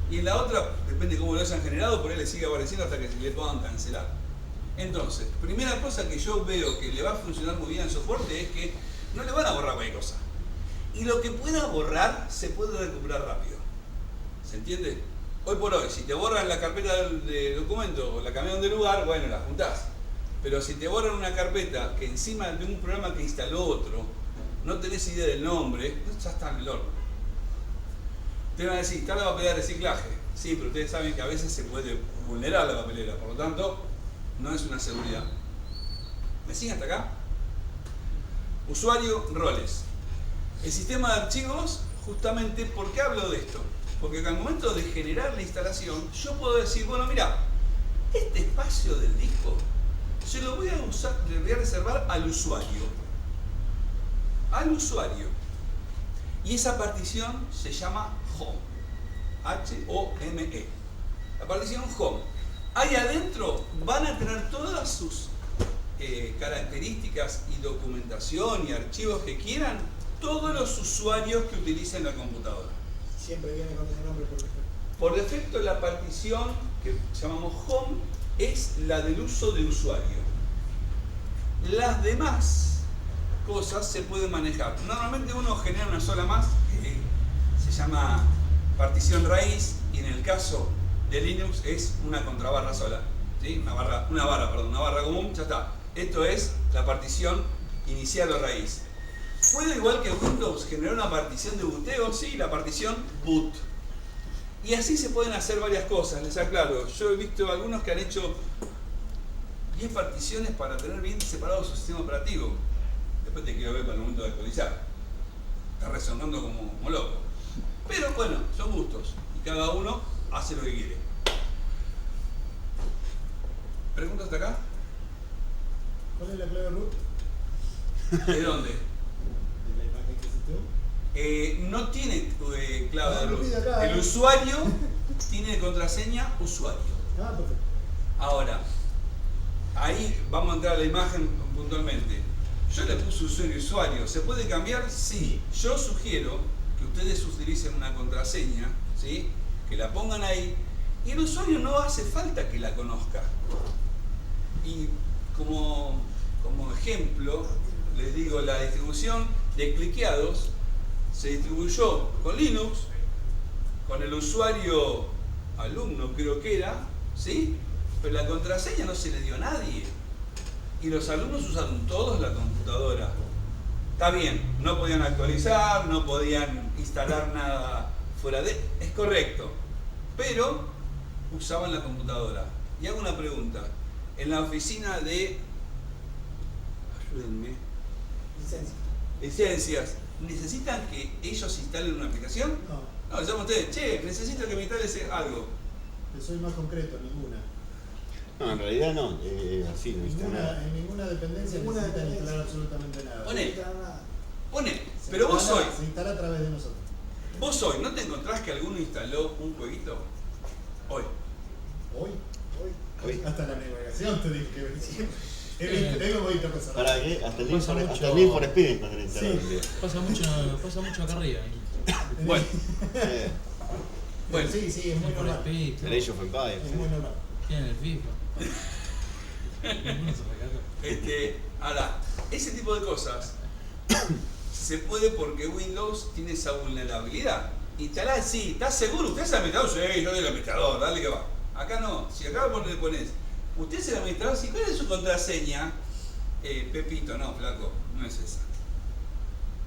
Y en la otra, depende de cómo lo hayan generado, por ahí le sigue apareciendo hasta que se le puedan cancelar. Entonces, primera cosa que yo veo que le va a funcionar muy bien al soporte es que no le van a borrar cualquier cosa. Y lo que pueda borrar, se puede recuperar rápido. ¿Se entiende? Hoy por hoy, si te borran la carpeta de documentos o la cambian de lugar, bueno, la juntás. Pero si te borran una carpeta que encima de un programa que instaló otro, no tenés idea del nombre, ya está en el horno. Te van a decir, está la papelera de reciclaje. Sí, pero ustedes saben que a veces se puede vulnerar la papelera, por lo tanto, no es una seguridad. ¿Me siguen hasta acá? Usuario, roles. El sistema de archivos, justamente, ¿por qué hablo de esto? Porque al momento de generar la instalación, yo puedo decir, bueno, mira, este espacio del disco, se lo voy a usar, le voy a reservar al usuario. Al usuario. Y esa partición se llama Home. H-O-M-E. La partición Home. Ahí adentro van a tener todas sus características y documentación y archivos que quieran todos los usuarios que utilicen la computadora. Siempre viene con ese nombre por defecto. Por defecto la partición que llamamos Home es la del uso de usuario. Las demás cosas se pueden manejar. Normalmente uno genera una sola más, que se llama partición raíz, y en el caso de Linux es una contrabarra sola, ¿sí? una barra común, ya está. Esto es la partición inicial o raíz. ¿Puede, igual que Windows, generar una partición de booteo? Sí, la partición boot. Y así se pueden hacer varias cosas, les aclaro. Yo he visto algunos que han hecho 10 particiones para tener bien separado su sistema operativo. Después te quiero ver para el momento de actualizar. Está resonando como loco. Pero bueno, son gustos. Y cada uno hace lo que quiere. ¿Preguntas hasta acá? ¿Cuál es la clave root ¿De dónde? de la imagen que hiciste? No tiene clave de lo pide root. acá, El usuario tiene contraseña usuario. Ah, perfecto. Ahora, ahí vamos a entrar a la imagen puntualmente. Yo le puse usuario. ¿Se puede cambiar? Sí. Yo sugiero que ustedes utilicen una contraseña, ¿sí? Que la pongan ahí, y el usuario no hace falta que la conozca. Y como ejemplo, les digo, la distribución de cliqueados se distribuyó con Linux, con el usuario alumno creo que era, ¿sí? Pero la contraseña no se le dio a nadie. y los alumnos usaron todos la computadora. Está bien, no podían actualizar, no podían instalar nada fuera de... Es correcto, pero usaban la computadora. Y hago una pregunta. En la oficina de... Ayúdenme. Licencias. ¿Necesitan que ellos instalen una aplicación? No, No, les llamo a ustedes. Che, necesito que me instales algo. te soy más concreto, ninguna. No, en realidad no, así no está nada. En ninguna dependencia necesitan instalar absolutamente nada. Pone. Pero vos hoy, Se instala a través de nosotros. ¿no te encontrás que alguno instaló un jueguito? Hoy. Hoy. Hasta la navegación te dije que tengo poquito cosas. ¿Para qué? Hasta el Need Pasa for, mucho- hasta el Need for Speed encontré Sí. internet. Pasa mucho acá arriba. Bueno, Eh, bueno. Sí, es muy Por normal. Speed, el Age of Empires. Es muy normal. tienen el FIFA. Ninguno se recarga. Ahora, ese tipo de cosas se puede porque Windows tiene esa vulnerabilidad. Instalar, sí, ¿estás seguro? ¿Usted es el administrador? Sí, yo soy el administrador, dale que va. Acá no, si acá le pones, usted es el administrador, si ¿cuál es su contraseña? Pepito, no, flaco, no es esa.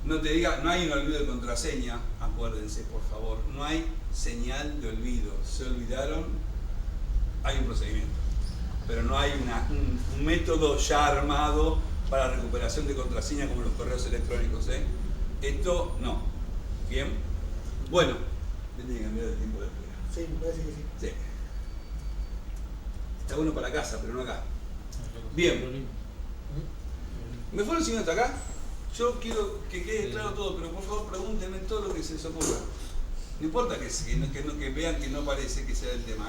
No te diga, no hay un olvido de contraseña, acuérdense por favor, no hay señal de olvido. Se olvidaron, hay un procedimiento. Pero no hay un método ya armado para recuperación de contraseña como los correos electrónicos. Esto no. Bien. Bueno, me tiene que cambiar el tiempo de espera. Sí, me parece que sí. Sí. Está bueno para casa, pero no acá. Bien. ¿Me fueron siguiendo hasta acá? Yo quiero que quede claro todo, pero por favor pregúntenme todo lo que se les ocurra. No importa que vean que no parece que sea el tema.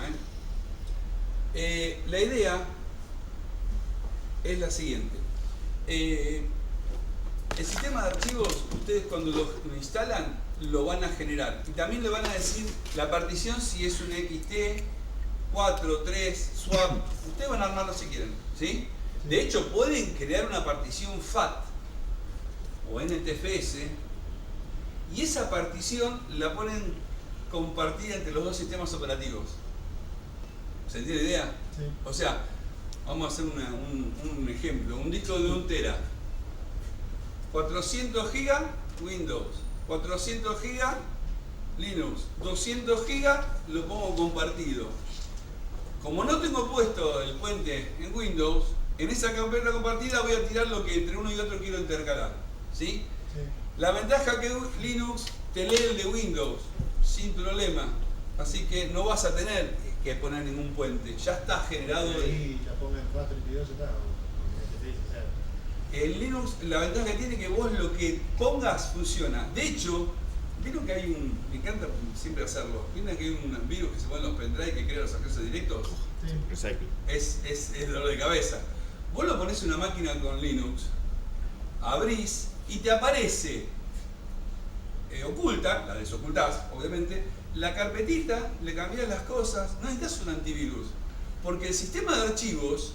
La idea es la siguiente. El sistema de archivos, ustedes cuando lo instalan, lo van a generar. Y también le van a decir la partición si es un XT, 4, 3, swap. Ustedes van a armarlo si quieren. ¿Sí? De hecho, pueden crear una partición FAT o NTFS y esa partición la ponen compartida entre los dos sistemas operativos. ¿Se entiende la idea? Sí. O sea, vamos a hacer un ejemplo. Un disco de 1 tera. 400 GB Windows. 400 GB Linux. 200 GB lo pongo compartido. Como no tengo puesto el puente en Windows, en esa carpeta compartida voy a tirar lo que entre uno y otro quiero intercalar. ¿Sí? Sí. La ventaja que Linux te lee el de Windows sin problema. Así que no vas a tener que poner ningún puente. Ya está generado. Ahí la pongan 432 ya está. El Linux, la ventaja que tiene es que vos lo que pongas funciona. De hecho, vieron que hay me encanta siempre hacerlo. Vieron que hay un virus que se pone en los pendrive que crea los accesos directos. Sí. Recycle. Es dolor de cabeza. Vos lo ponés en una máquina con Linux, abrís y te aparece oculta, la desocultás, obviamente, la carpetita, le cambiás las cosas, no necesitas un antivirus, porque el sistema de archivos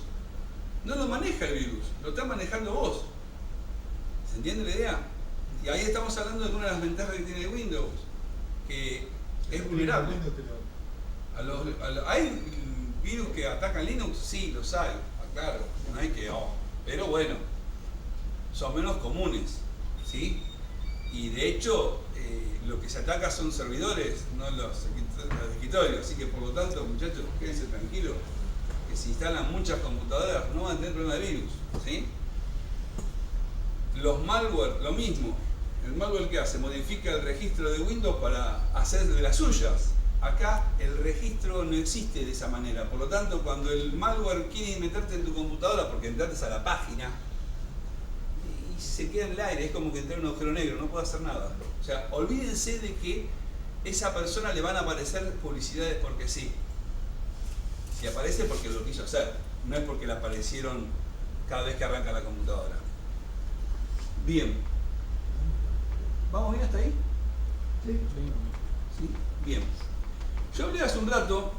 no lo maneja el virus, lo está manejando vos. ¿Se entiende la idea? Y ahí estamos hablando de una de las ventajas que tiene Windows, que es vulnerable. ¿Hay virus que atacan Linux? Sí, los hay, claro, no hay que... pero bueno, son menos comunes, ¿sí? Y de hecho, lo que se ataca son servidores, no los escritorios. Así que por lo tanto, muchachos, quédense tranquilos, que si instalan muchas computadoras no van a tener problema de virus, ¿sí? Los malware, lo mismo. El malware que hace, modifica el registro de Windows para hacer de las suyas. Acá el registro no existe de esa manera. Por lo tanto, cuando el malware quiere meterte en tu computadora porque entraste a la página y se queda en el aire, es como que entrar en un agujero negro, no puede hacer nada. O sea, olvídense de que esa persona le van a aparecer publicidades porque sí. Si aparece porque lo quiso hacer, no es porque le aparecieron cada vez que arranca la computadora. Bien. ¿Vamos bien hasta ahí? Sí. ¿Sí? Bien. Yo hablé hace un rato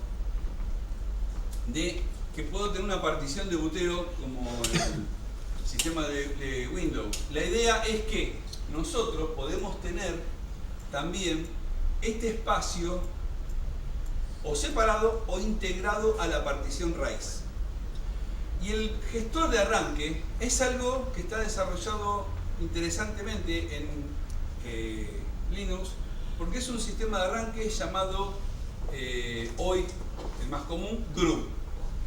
de que puedo tener una partición de botero como el sistema de Windows. La idea es que nosotros podemos tener también este espacio o separado o integrado a la partición raíz. Y el gestor de arranque es algo que está desarrollado interesantemente en Linux, porque es un sistema de arranque llamado, hoy el más común, Grub.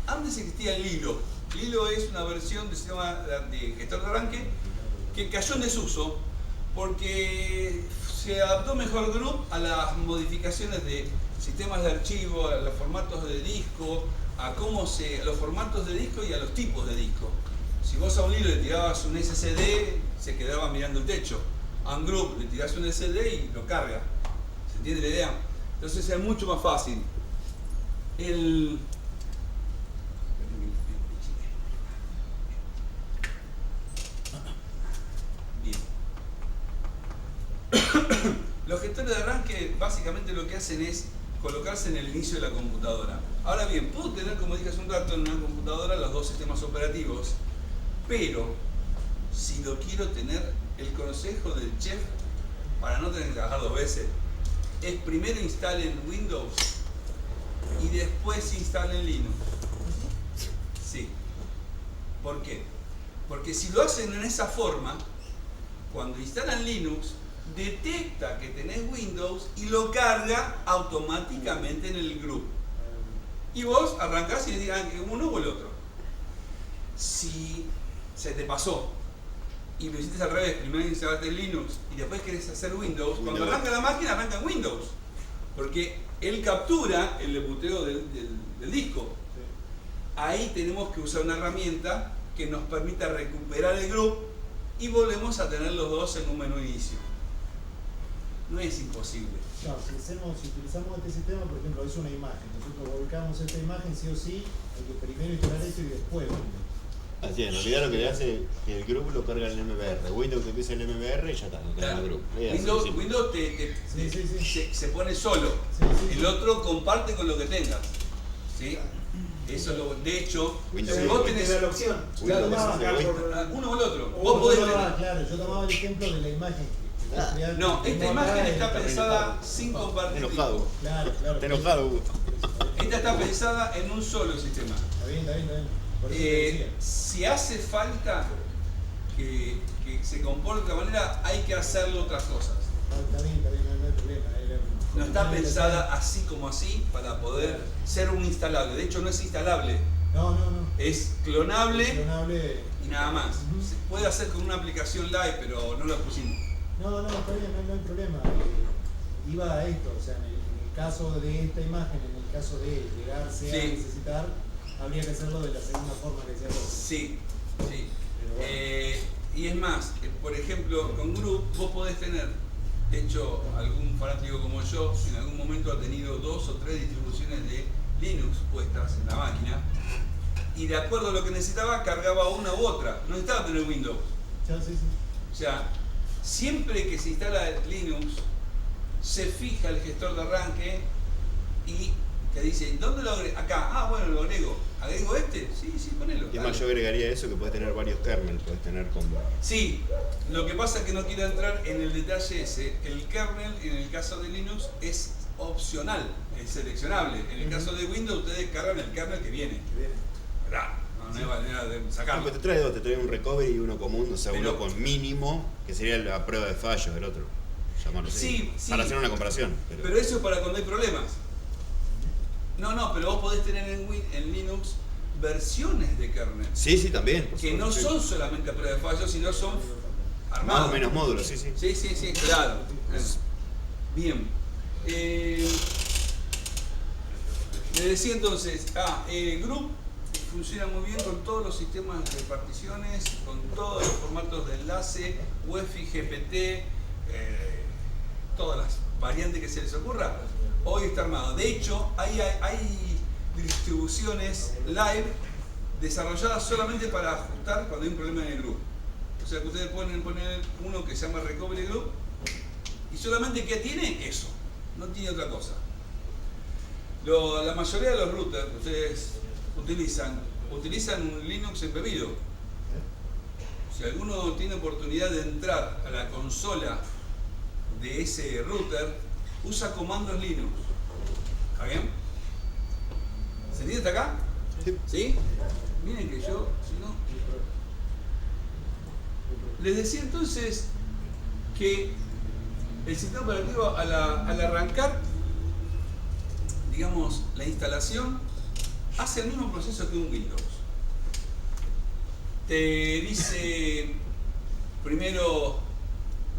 Antes existía Lilo. Lilo es una versión del sistema de gestor de arranque que cayó en desuso porque se adaptó mejor Grub a las modificaciones de sistemas de archivo, a los formatos de disco, a los formatos de disco y a los tipos de disco. Si vos a un Lilo le tirabas un SSD, se quedaba mirando el techo. A un Grub le tirás un SSD y lo carga. ¿Se entiende la idea? Entonces es mucho más fácil. Bien. Los gestores de arranque básicamente lo que hacen es colocarse en el inicio de la computadora. Ahora bien, puedo tener, como dije hace un rato, en una computadora los dos sistemas operativos, pero si lo quiero tener, el consejo del chef, para no tener que trabajar dos veces, es primero instalen Windows y después instalen Linux. Sí. ¿Por qué? Porque si lo hacen en esa forma, cuando instalan Linux, detecta que tenés Windows y lo carga automáticamente en el grupo. Y vos arrancás y le digan que uno o el otro. Si se te pasó y lo hiciste al revés, primero instalaste Linux y después querés hacer Windows, cuando arranca la máquina arranca en Windows. Porque él captura el booteo del disco. Ahí tenemos que usar una herramienta que nos permita recuperar el grupo y volvemos a tener los dos en un menú inicio. No es imposible. Claro, si utilizamos este sistema, por ejemplo, es una imagen. Nosotros volcamos esta imagen sí o sí, hay que primero instalar esto y después Windows. Así es, en realidad lo que le hace es que el grupo lo carga en el MBR. Windows te empieza en el MBR y ya está, no te da el grupo. Windows se pone solo. El otro comparte con lo que tengas. ¿Sí? Eso es lo, de hecho, Windows, vos tenés la opción. Windows, uno o el otro. Vos podés tener. Claro, yo tomaba el ejemplo de la imagen. No, esta imagen está pensada sin compartir. Enojado. Claro. Está enojado, Hugo. Esta está pensada en un solo sistema. Está bien. Por eso te decía. Si hace falta que se comporte de otra manera, hay que hacerle otras cosas. Está bien, no hay problema. No está pensada así como así para poder ser un instalable. De hecho, no es instalable. No. Es clonable y nada más. Uh-huh. Se puede hacer con una aplicación live, pero no la pusimos. No, está bien, no hay problema. Iba a esto, o sea, en el caso de esta imagen, en el caso de llegarse a necesitar, habría que hacerlo de la segunda forma que decía vos. Sí. Bueno. Y es más, por ejemplo, con Grub vos podés tener, de hecho, algún fanático como yo, en algún momento ha tenido 2 o 3 distribuciones de Linux puestas en la máquina, y de acuerdo a lo que necesitaba, cargaba una u otra. No necesitaba tener Windows. Sí. O sea, siempre que se instala Linux, se fija el gestor de arranque y te dice, ¿dónde lo agrego? Acá, bueno, lo agrego. ¿Agrego este? Sí, ponelo. Y más yo agregaría eso, que puedes tener varios kernels, puedes tener como... Sí, lo que pasa es que no quiero entrar en el detalle ese. El kernel, en el caso de Linux, es opcional, es seleccionable. En el caso de Windows, ustedes cargan el kernel que viene. ¿Verdad? No hay manera de sacarlo. Porque te trae dos, te trae un recovery y uno común, o sea, Pero, uno con mínimo, que sería la prueba de fallos del otro. Llamarlo así. Sí. Para hacer una comparación. Pero eso es para cuando hay problemas. No, pero vos podés tener en Linux versiones de kernel. Sí, también. Que no son solamente a prueba de fallos, sino son armados. Más o menos módulos, sí. Sí, claro. Bien. Le decía entonces, Grub funciona muy bien con todos los sistemas de particiones, con todos los formatos de enlace, UEFI, GPT, todas las variantes que se les ocurra. Hoy está armado. De hecho, hay distribuciones live desarrolladas solamente para ajustar cuando hay un problema en el Grub. O sea que ustedes pueden poner uno que se llama Recovery Grub y solamente que tiene eso, no tiene otra cosa. La mayoría de los routers que ustedes utilizan un Linux embebido. Si alguno tiene oportunidad de entrar a la consola de ese router, usa comandos Linux. ¿Está bien? ¿Se entiende hasta acá? Sí. ¿Sí? Miren que yo, si no... Les decía entonces que el sistema operativo al arrancar, digamos, la instalación, hace el mismo proceso que un Windows. Te dice primero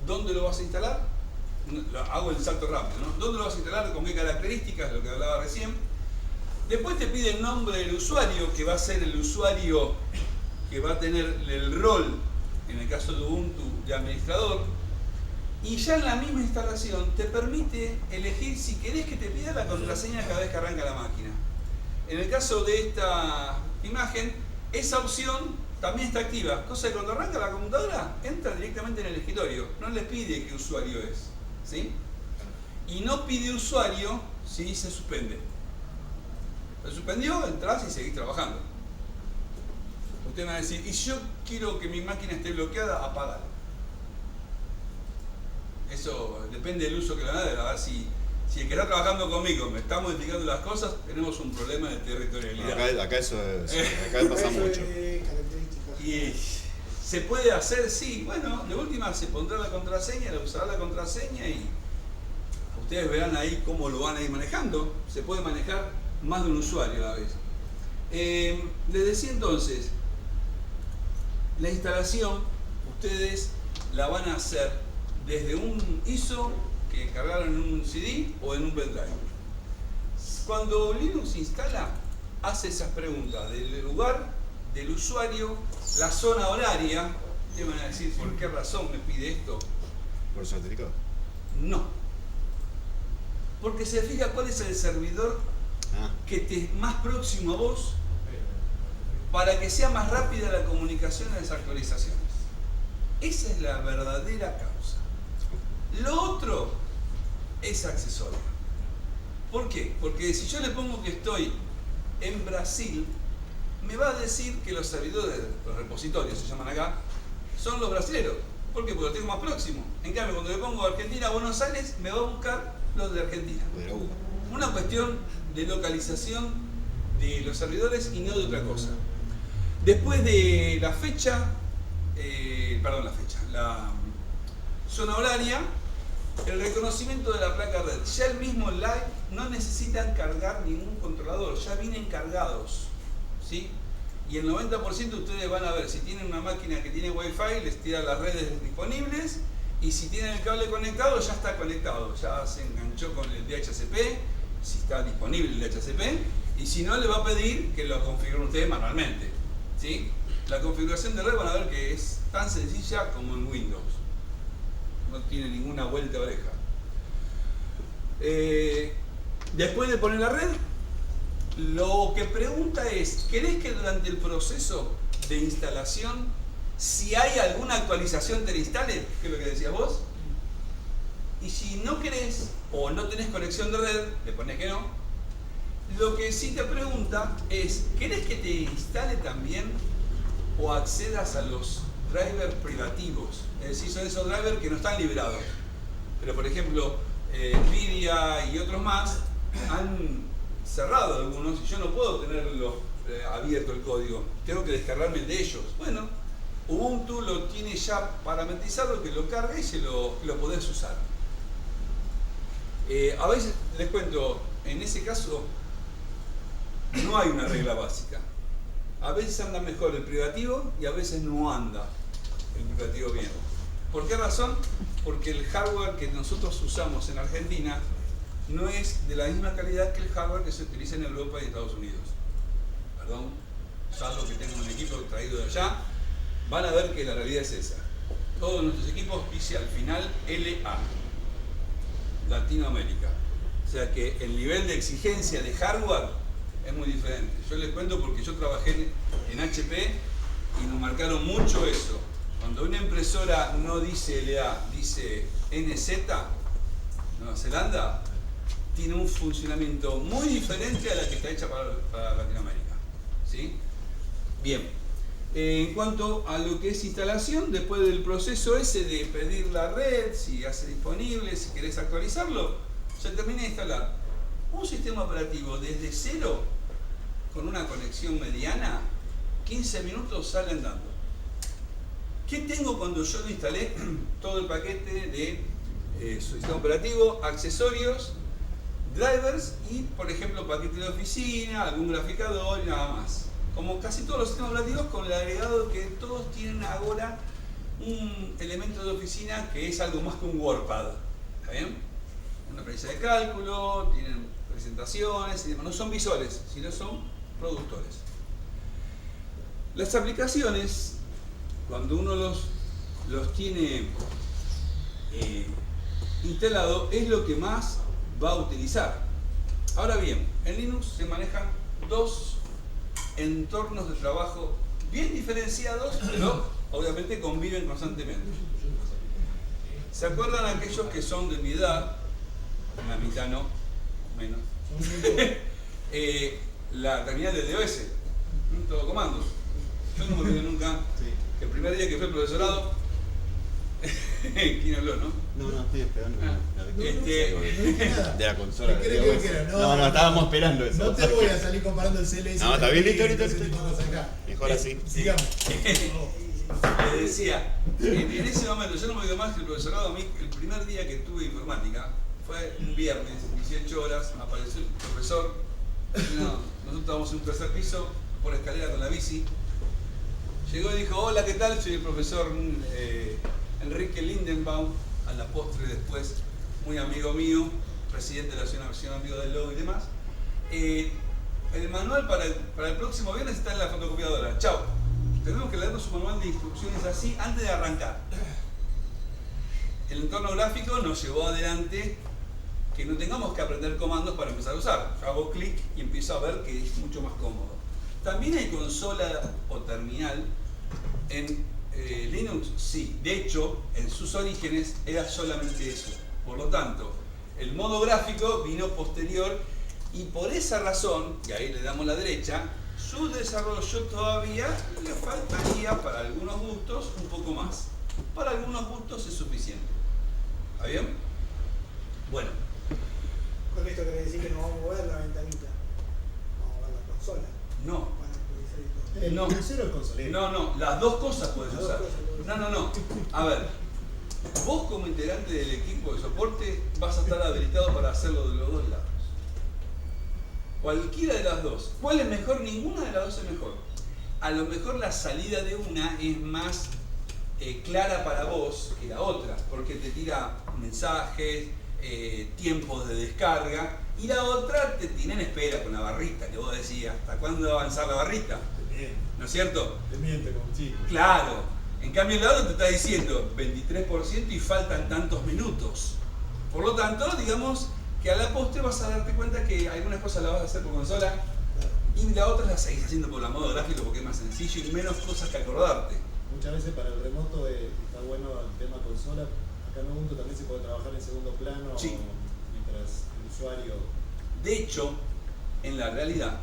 dónde lo vas a instalar, hago el salto rápido, ¿no? ¿Dónde lo vas a instalar? ¿Con qué características? Lo que hablaba recién. Después te pide el nombre del usuario, que va a ser el usuario que va a tener el rol, en el caso de Ubuntu, de administrador. Y ya en la misma instalación te permite elegir si querés que te pida la contraseña cada vez que arranca la máquina. En el caso de esta imagen, esa opción también está activa, cosa que cuando arranca la computadora entra directamente en el escritorio, no les pide qué usuario es, ¿sí? Y no pide usuario si se suspende. Se suspendió, entras y seguís trabajando. Usted me va a decir, y si yo quiero que mi máquina esté bloqueada, apágala. Eso depende del uso que le da, a ver si el que está trabajando conmigo me está modificando las cosas, tenemos un problema de territorialidad. Acá eso es, acá pasa mucho. Y se puede hacer, sí, bueno, de última se pondrá la contraseña, le usará la contraseña y ustedes verán ahí cómo lo van a ir manejando. Se puede manejar más de un usuario a la vez. Les decía entonces, la instalación ustedes la van a hacer desde un ISO que cargaron en un CD o en un pendrive. Cuando Linux instala, hace esas preguntas del lugar, del usuario, la zona horaria. Ustedes van a decir, ¿por qué razón me pide esto? ¿Por certificado? No. Porque se fija cuál es el servidor que esté más próximo a vos para que sea más rápida la comunicación de las actualizaciones. Esa es la verdadera causa. Lo otro es accesorio. ¿Por qué? Porque si yo le pongo que estoy en Brasil, me va a decir que los servidores, los repositorios se llaman acá, son los brasileros. ¿Por qué? Porque lo tengo más próximo. En cambio, cuando le pongo Argentina, Buenos Aires, me va a buscar los de Argentina. Una cuestión de localización de los servidores y no de otra cosa. Después de la fecha, la zona horaria, el reconocimiento de la placa red. Ya el mismo live no necesitan cargar ningún controlador, ya vienen cargados, ¿sí? Y el 90% ustedes van a ver, si tienen una máquina que tiene Wi-Fi, les tira las redes disponibles, y si tienen el cable conectado, ya está conectado, ya se enganchó con el DHCP, si está disponible el DHCP, y si no, le va a pedir que lo configuren ustedes manualmente, ¿sí? La configuración de red van a ver que es tan sencilla como en Windows. No tiene ninguna vuelta de oreja. Después de poner la red, lo que pregunta es, ¿querés que durante el proceso de instalación, si hay alguna actualización te la instale? ¿Qué es lo que decías vos? Y si no querés o no tenés conexión de red, le pones que no. Lo que sí te pregunta es, ¿querés que te instale también o accedas a los drivers privativos? Es decir, son esos drivers que no están liberados. Pero por ejemplo, Nvidia y otros más han cerrado algunos y yo no puedo tenerlo abierto el código. Tengo que descargarme el de ellos. Bueno, Ubuntu lo tiene ya parametrizado, que lo carga y lo podés usar. A veces, les cuento, en ese caso no hay una regla básica. A veces anda mejor el privativo y a veces no anda el privativo bien. ¿Por qué razón? Porque el hardware que nosotros usamos en Argentina no es de la misma calidad que el hardware que se utiliza en Europa y Estados Unidos. Perdón, salvo que tengan un equipo traído de allá, van a ver que la realidad es esa. Todos nuestros equipos dice al final LA, Latinoamérica. O sea que el nivel de exigencia de hardware es muy diferente. Yo les cuento porque yo trabajé en HP y nos marcaron mucho eso. Cuando una impresora no dice LA, dice NZ, Nueva Zelanda, tiene un funcionamiento muy diferente a la que está hecha para Latinoamérica. ¿Sí? Bien. En cuanto a lo que es instalación, después del proceso ese de pedir la red, si hace disponible, si querés actualizarlo, se termina de instalar un sistema operativo desde cero, con una conexión mediana, 15 minutos sale andando. ¿Qué tengo cuando yo lo instalé? Todo el paquete de su sistema operativo, accesorios, drivers y, por ejemplo, paquete de oficina, algún graficador y nada más. Como casi todos los sistemas operativos, con el agregado que todos tienen ahora un elemento de oficina que es algo más que un WordPad. ¿Está bien? Una planilla de cálculo, tienen presentaciones y demás. No son visuales, sino son productores. Las aplicaciones, cuando uno los tiene instalado, es lo que más va a utilizar. Ahora bien, en Linux se manejan dos entornos de trabajo bien diferenciados, pero obviamente conviven constantemente. ¿Se acuerdan aquellos que son de mi edad? La mitad no, menos. La terminal de DOS, todo comandos. Yo no me olvidé nunca que el primer día que fue el profesorado, ¿quién habló, no? No, estoy esperando. No, De la consola. ¿Qué crees que era? No, estábamos esperando eso. No te voy a salir comparando el CLS. No, está bien, listo. ese tipo de cosas acá. Mejor así. Sigamos. Le decía, en ese momento, yo no me olvido más que el profesorado, a mí, el primer día que tuve informática, fue un viernes, 18 horas, apareció el profesor, nosotros estábamos en un tercer piso, por escalera con la bici, llegó y dijo, hola, ¿qué tal? Soy el profesor Enrique Lindenbaum, a la postre después, muy amigo mío, presidente de la Asociación Amigo del Logo y demás. El manual para el próximo viernes está en la fotocopiadora, chao. Tenemos que leernos su manual de instrucciones así antes de arrancar. El entorno gráfico nos llevó adelante que no tengamos que aprender comandos para empezar a usar. Yo hago clic y empiezo a ver que es mucho más cómodo. También hay consola o terminal en Linux, sí. De hecho, en sus orígenes era solamente eso. Por lo tanto, el modo gráfico vino posterior y por esa razón, y ahí le damos la derecha, su desarrollo todavía le faltaría para algunos gustos un poco más. Para algunos gustos es suficiente. ¿Está bien? Bueno. Con esto quiere decir que no vamos a mover la ventanita. Vamos a ver la consola. No. Para actualizar y todo. El No. crucero es consolero. No, las dos cosas puedes Las dos usar. cosas puedes usar. No. A ver, vos como integrante del equipo de soporte vas a estar habilitado para hacerlo de los dos lados. Cualquiera de las dos. ¿Cuál es mejor? Ninguna de las dos es mejor. A lo mejor la salida de una es más clara para vos que la otra, porque te tira mensajes, tiempos de descarga, y la otra te tiene en espera con la barrita, que vos decías, ¿hasta cuándo va a avanzar la barrita? ¿No es cierto? Te miente como chico. Claro. En cambio el lado te está diciendo 23% y faltan tantos minutos. Por lo tanto, digamos que a la postre vas a darte cuenta que algunas cosas las vas a hacer por consola y la otra las seguís haciendo por la modo gráfico porque es más sencillo y menos cosas que acordarte. Muchas veces para el remoto está bueno el tema consola. Acá en Ubuntu también se puede trabajar en segundo plano Sí. mientras el usuario... De hecho, en la realidad,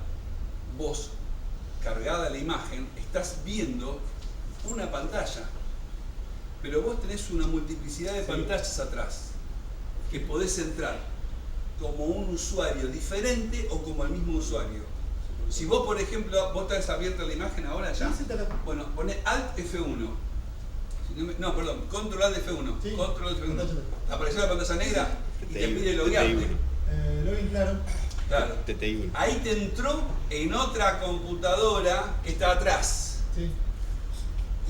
vos, cargada la imagen, estás viendo una pantalla, pero vos tenés una multiplicidad de pantallas atrás, que podés entrar como un usuario diferente o como el mismo usuario. Si vos, por ejemplo, vos tenés abierta la imagen ahora ya, Sí, está acá. bueno, poné Alt F1. No, perdón, Control Alt F1. Sí, Control Alt F1. pantalla. Apareció la pantalla negra y te pide TTI1. loguearte. Login, claro. Claro. TTI1. Ahí te entró en otra computadora que está atrás. Sí.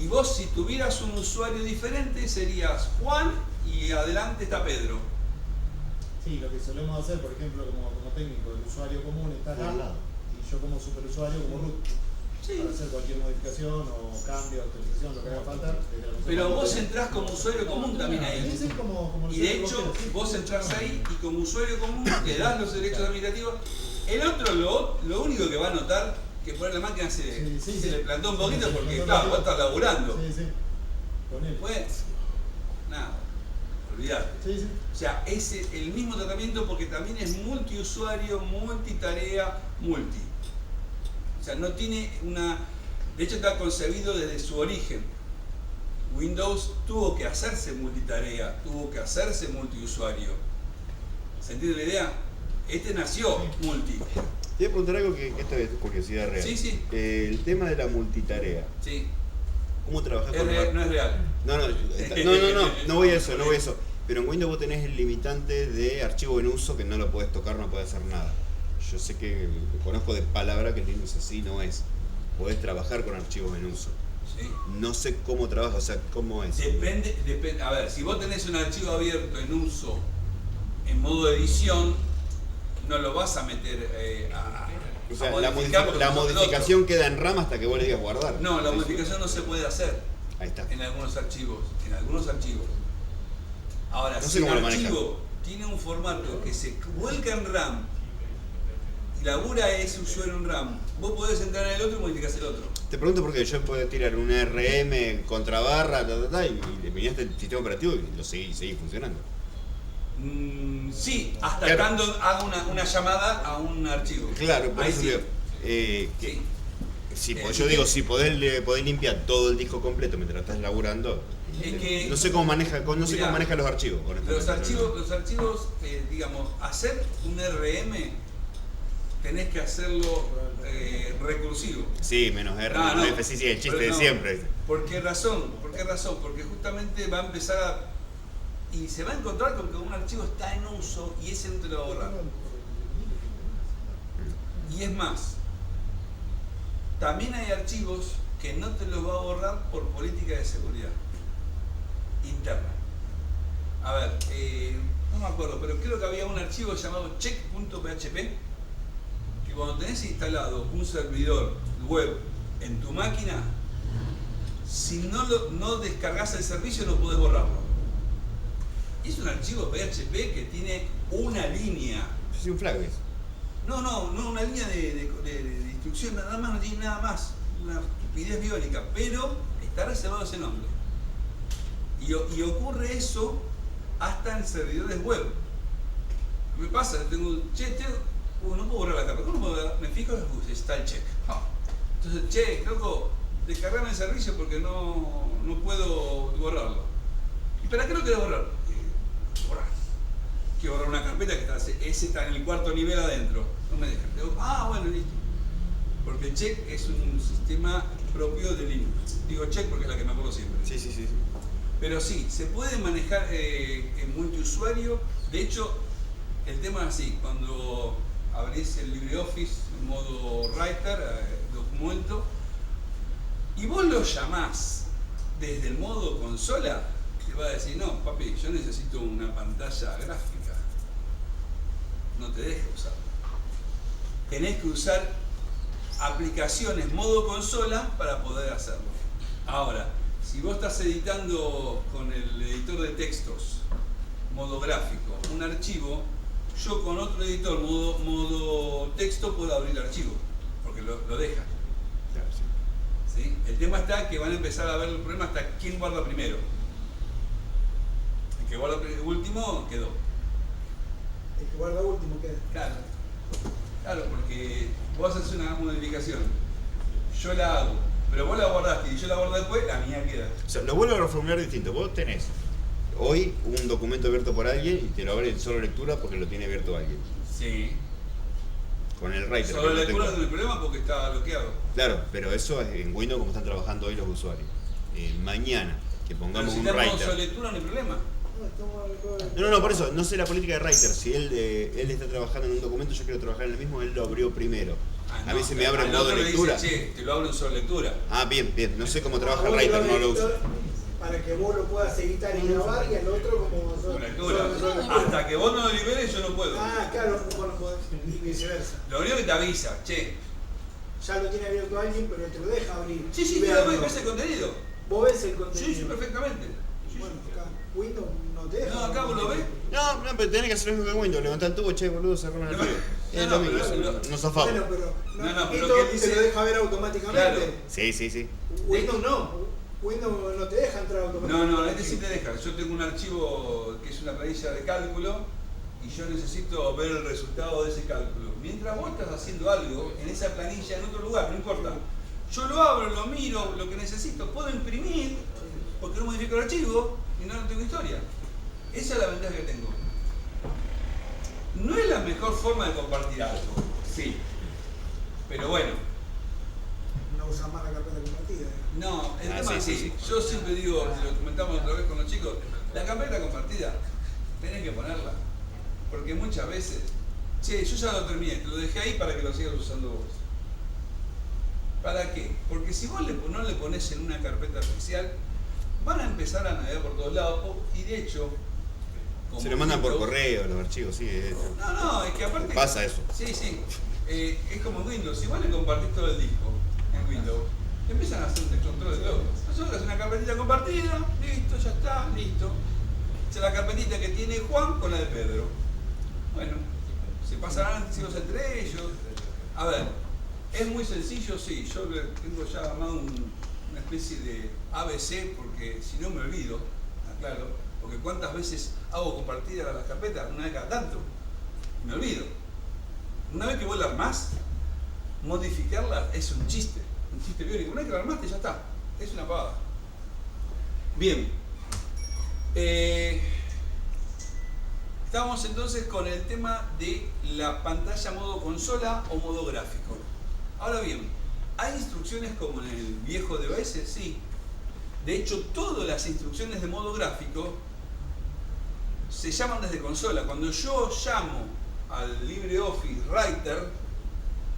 Y vos, si tuvieras un usuario diferente, serías Juan y adelante está Pedro. Sí, lo que solemos hacer, por ejemplo, como técnico, el usuario común está acá Al lado. y yo como superusuario, como root, Sí. para hacer cualquier modificación o cambio, actualización, lo que haga falta. desde la consola Pero vos podés- entrás como usuario común también Sí, ahí. sí, como Y de usuario hecho, cualquiera, sí. vos entrás ahí y como usuario común le das los derechos administrativos. El otro lo único que va a notar que por ahí la máquina se le plantó un poquito porque, claro, vos estás laburando. Sí, sí. Con él. Pues, nada, olvidate. Sí, sí. O sea, es el mismo tratamiento porque también es multiusuario, multitarea, multi. O sea, no tiene una... De hecho está concebido desde su origen. Windows tuvo que hacerse multitarea, tuvo que hacerse multiusuario. ¿Se entiende la idea? Este nació multi. Te voy a preguntar algo que esta es curiosidad real. Sí, sí. El tema de la multitarea. Sí. ¿Cómo trabajas con No es real. No voy a eso, no voy a eso. Pero en Windows vos tenés el limitante de archivo en uso que no lo podés tocar, no podés hacer nada. Yo sé que conozco de palabra que en Linux así no es. Podés trabajar con archivos en uso. Sí. No sé cómo trabaja, o sea, cómo es. Depende. A ver, si vos tenés un archivo abierto en uso en modo edición, no lo vas a meter O sea, a la modificación queda en RAM hasta que vos le digas guardar. No, la modificación no se puede hacer. Ahí está. En algunos archivos. Ahora, No sé si el cómo lo archivo tiene un formato que se vuelca en RAM y labura ese usuario en RAM, vos podés entrar en el otro y modificás el otro. Te pregunto porque yo puedo tirar un RM contra barra, y le miraste el sistema operativo y lo seguí funcionando. Sí, hasta Claro. cuando haga una llamada a un archivo. Claro, por ahí eso sí. digo. Sí. Si podés limpiar todo el disco completo mientras estás laburando. Es que- no sé cómo maneja los archivos. Los honestamente. archivos, digamos, hacer un RM tenés que hacerlo recursivo. Sí, menos R, No, menos no. F, sí, el chiste Pero de no. siempre. ¿Por qué razón? Porque justamente va a empezar y se va a encontrar con que un archivo está en uso y ese no te lo va a borrar. Y es más, también hay archivos que no te los va a borrar por política de seguridad interna. A ver, no me acuerdo, pero creo que había un archivo llamado check.php que cuando tenés instalado un servidor web en tu máquina, si no descargas el servicio no podés borrarlo. Es un archivo PHP que tiene una línea. Es un flag. No, una línea de instrucción, nada más, no tiene nada más. Una estupidez biónica, pero está reservado ese nombre. Y ocurre eso hasta en servidores web. ¿Qué me pasa? Tengo no puedo borrar la carta. ¿Cómo puedo borrar? Me fijo en está el check. Entonces, loco, descargame el servicio porque no puedo borrarlo. ¿Y para qué lo quiero borrar? Borrar. Quiero borrar una carpeta que ese está en el cuarto nivel adentro. No me dejan. Digo, bueno, listo. Porque el check es un sistema propio de Linux. Digo check porque es la que me acuerdo siempre. Sí. Pero sí, se puede manejar en multiusuario. De hecho, el tema es así. Cuando abrís el LibreOffice en modo writer, documento, y vos lo llamás desde el modo consola, te va a decir, no, papi, yo necesito una pantalla gráfica. No te deja usarlo. Tenés que usar aplicaciones modo consola para poder hacerlo. Ahora, si vos estás editando con el editor de textos, modo gráfico, un archivo, yo con otro editor, modo texto, puedo abrir el archivo, porque lo deja. Claro, sí. ¿Sí? El tema está que van a empezar a ver el problema hasta quién guarda primero. El que guarda último quedó. El que guarda último queda. Claro, porque vos haces una modificación, yo la hago, pero vos la guardaste y yo la guardo después, la mía queda. O sea, lo vuelvo a reformular distinto. Vos tenés hoy un documento abierto por alguien y te lo abre en solo lectura porque lo tiene abierto alguien. Sí. Con el writer. Solo que no lectura no tengo. hay problema porque está bloqueado. Claro, pero eso es en Windows como están trabajando hoy los usuarios. Mañana que Pero pongamos si un tenemos solo writer. lectura no hay problema. No, por eso, no sé la política de writer. Si él está trabajando en un documento, yo quiero trabajar en el mismo, él lo abrió primero. A mí se me abre en al modo otro le lectura. dice, che, te lo abro en solo lectura. Ah, bien, no sé cómo trabaja el Vos writer, lo no lo uso. editor Para que vos lo puedas editar y grabar y al otro como Con lectura. Hasta que vos no lo liberes yo no puedo. claro, vos no podés, y viceversa. Lo único que te avisa, che. Ya lo tiene abierto alguien, pero te lo deja abrir. Sí, Ve pero algo. ves el contenido. Vos ves el contenido. Sí, perfectamente. Bueno, acá Windows no te deja. No, acá vos lo ves. No, pero tenés que hacer lo mismo que Windows, levantar el tubo, che, boludo, cerrame el archivo. Es lo mismo, no zafamos. Bueno, pero No, pero esto ¿qué dice? te lo deja ver automáticamente. Claro. Sí. Windows no. Windows no te deja entrar automáticamente. No, este sí te deja. Yo tengo un archivo que es una planilla de cálculo y yo necesito ver el resultado de ese cálculo. Mientras vos estás haciendo algo en esa planilla en otro lugar, no importa. Yo lo abro, lo miro, lo que necesito, puedo imprimir porque no modifico el archivo y no tengo historia. Esa es la ventaja que tengo. No es la mejor forma de compartir algo, sí, Pero bueno, No usas más la carpeta compartida. no, el tema es sí, así. sí. Yo siempre digo, lo comentamos otra vez con los chicos, la carpeta compartida tenés que ponerla. Porque muchas veces, che, yo ya lo terminé, te lo dejé ahí para que lo sigas usando vos. ¿Para qué? Porque si vos no le pones en una carpeta especial, van a empezar a navegar por todos lados. Y de hecho, como Se lo mandan por Windows- correo los archivos, sí. No, es que aparte... Pasa eso. Sí, sí. Es como en Windows. Si vos le compartís todo el disco en Windows, empiezan a hacer un descontrol de todo. Nosotros hacemos una carpetita compartida, listo, ya está, listo. Esa es la carpetita que tiene Juan con la de Pedro. Bueno, se pasarán archivos entre ellos. A ver, es muy sencillo, sí. Yo tengo ya armado una especie de ABC, porque si no me olvido, aclaro, porque cuántas veces hago compartida las carpetas, una vez cada tanto, me olvido. Una vez que vos la armás, modificarla es un chiste biónico. Una vez que la armaste ya está, es una pavada. Bien, estamos entonces con el tema de la pantalla modo consola o modo gráfico. Ahora bien, ¿hay instrucciones como en el viejo DOS? Sí. De hecho, todas las instrucciones de modo gráfico se llaman desde consola. Cuando yo llamo al LibreOffice Writer,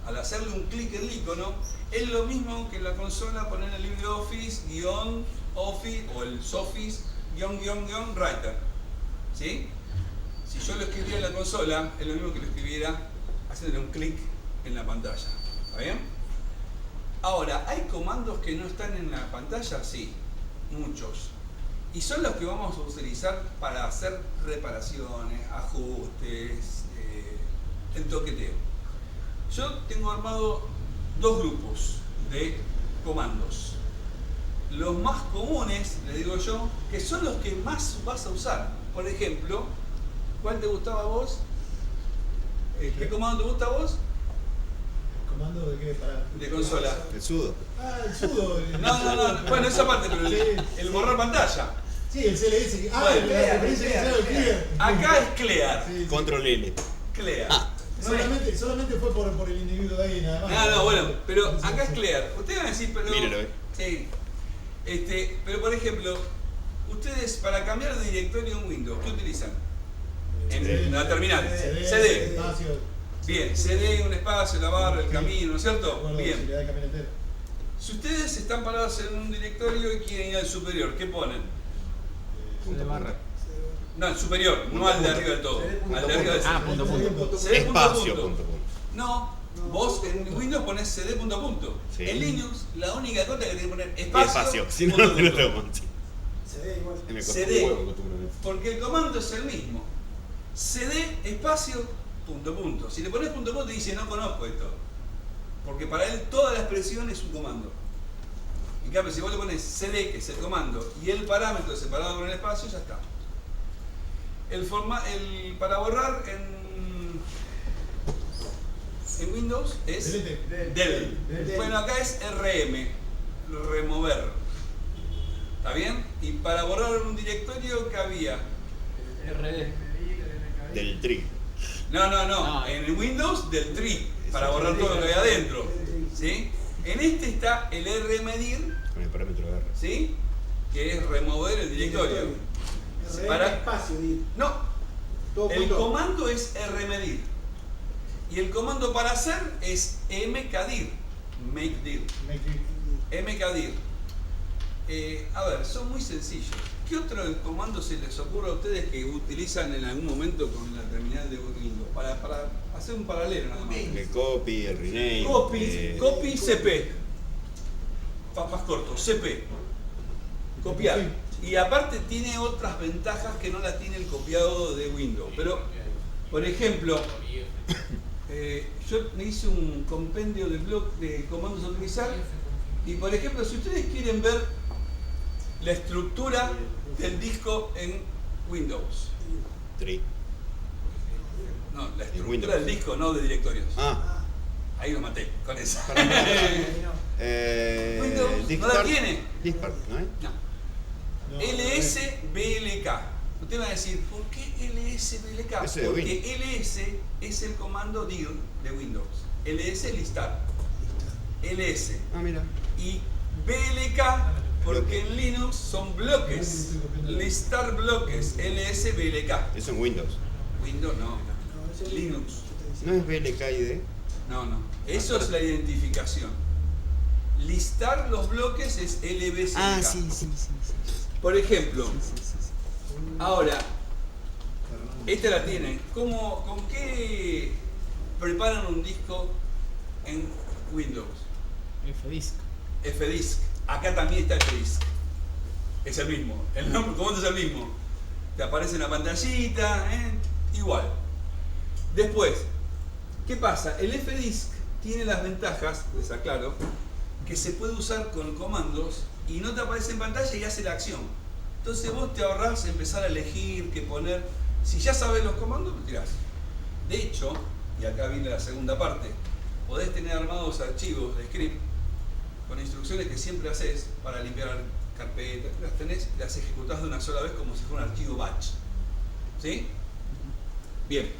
al hacerle un clic en el icono, es lo mismo que en la consola poner el LibreOffice-Office o el Soffice-Writer. ¿Sí? Si yo lo escribía en la consola, es lo mismo que lo escribiera haciéndole un clic en la pantalla. ¿Está bien? Ahora, ¿hay comandos que no están en la pantalla? Sí, muchos. Y son los que vamos a utilizar para hacer reparaciones, ajustes, el toqueteo. Yo tengo armado dos grupos de comandos. Los más comunes, les digo yo, que son los que más vas a usar. Por ejemplo, ¿cuál te gustaba a vos? ¿Qué comando te gusta a vos? ¿Comando de qué? Para... De consola. El sudo. Ah, el sudo. No. Bueno, esa parte, pero el borrar pantalla. Sí, el CLS. Ah, Bueno, la referencia que el clear. Acá es clear. Sí, sí. Control L. Clear. Solamente fue por el individuo de ahí nada más. No, bueno, pero acá es clear. Ustedes van a decir, pero... Míralo, Sí. Pero por ejemplo, ustedes para cambiar de directorio en Windows, ¿qué utilizan? En la terminal. CD. Espacio. Bien, CD, un espacio, la barra, el camino, ¿no es cierto? Bueno, Bien. posibilidad de cambiar entero. Si ustedes están parados en un directorio y quieren ir al superior, ¿qué ponen? De barra. No, el superior, no al de arriba del todo. Al de arriba del Ah, punto. CD punto Espacio, punto. punto. No, vos en Windows ponés CD punto a punto. Sí. En Linux, la única cosa que tiene que poner espacio. Espacio, si no, punto a no lo punto. tengo. Se ve igual. Me costó CD. un huevo acostumbrarme. Porque el comando es el mismo. CD, espacio, punto a punto. Si le pones punto a punto, dice no conozco esto. Porque para él toda la expresión es un comando. En cambio, si vos le pones CD, que es el comando, y el parámetro separado con el espacio, ya está. Para borrar en Windows es Delete. del. Bueno, acá es RM, remover. ¿Está bien? Y para borrar un directorio, ¿qué había? RD. Del tri. No. En Windows, del tree, para borrar todo lo que hay adentro. ¿Sí? En este está el rmedir, Con el parámetro R. ¿sí? Que es remover el directorio. Para- Espacio, di. No, Todo el junto. comando es rmedir. Y el comando para hacer es mkdir. Makedir. mkdir. A ver, son muy sencillos. ¿Qué otro comando se les ocurre a ustedes que utilizan en algún momento con la terminal de Windows? Para hacer un paralelo nada más. El copy, el rename. Copy CP. Más corto, CP. Copiar. Y aparte tiene otras ventajas que no las tiene el copiado de Windows. Pero, por ejemplo, yo me hice un compendio de blog de comandos a utilizar. Y por ejemplo, si ustedes quieren ver la estructura del disco en Windows. Tri. No, la Windows. estructura del disco, no de directorios. Ah. Ahí lo maté, con esa. Windows. ¿No la tiene? Dispart, ¿no es? No. No, LSBLK. Usted va a decir, ¿por qué LSBLK? Ese de Porque LS es el comando dir de Windows. LS listar. LS. Ah, mira. Y BLK, porque en Linux son bloques. Listar bloques, LS, BLK. Eso en Windows. Windows no. No, ese es Linux. ¿No es BLKID? No, no. Eso es la identificación. Listar los bloques es LBCK. Ah, sí. Por ejemplo, ahora, esta la tienen. ¿Con qué preparan un disco en Windows? F-Disk. F-Disk. Acá también está F-Disk. Es el mismo. El nombre, comando es el mismo. Te aparece en la pantallita, igual. Después, ¿qué pasa? El F-Disk tiene las ventajas, les aclaro, que se puede usar con comandos y no te aparece en pantalla y hace la acción. Entonces vos te ahorrás empezar a elegir qué poner. Si ya sabes los comandos, lo tirás. De hecho, y acá viene la segunda parte, podés tener armados archivos de script con instrucciones que siempre haces para limpiar carpetas. Las tenés, las ejecutás de una sola vez como si fuera un archivo batch. ¿Sí? Bien.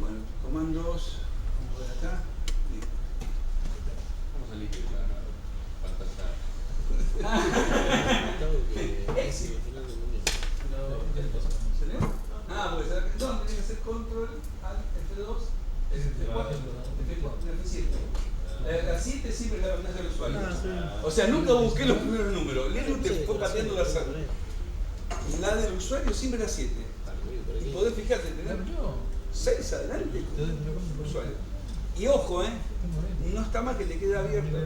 Bueno, comandos. Vamos a ver acá. Vamos a elegir la Ah, pues no, tenés que hacer control al F2, F4, F7. La 7 siempre es la pantalla del usuario. O sea, nunca busqué los primeros números. Linux te fue cambiando la del usuario siempre es la 7. Y podés fijarte, tener 6 adelante con usuario. Y ojo, no está mal que te quede abierto.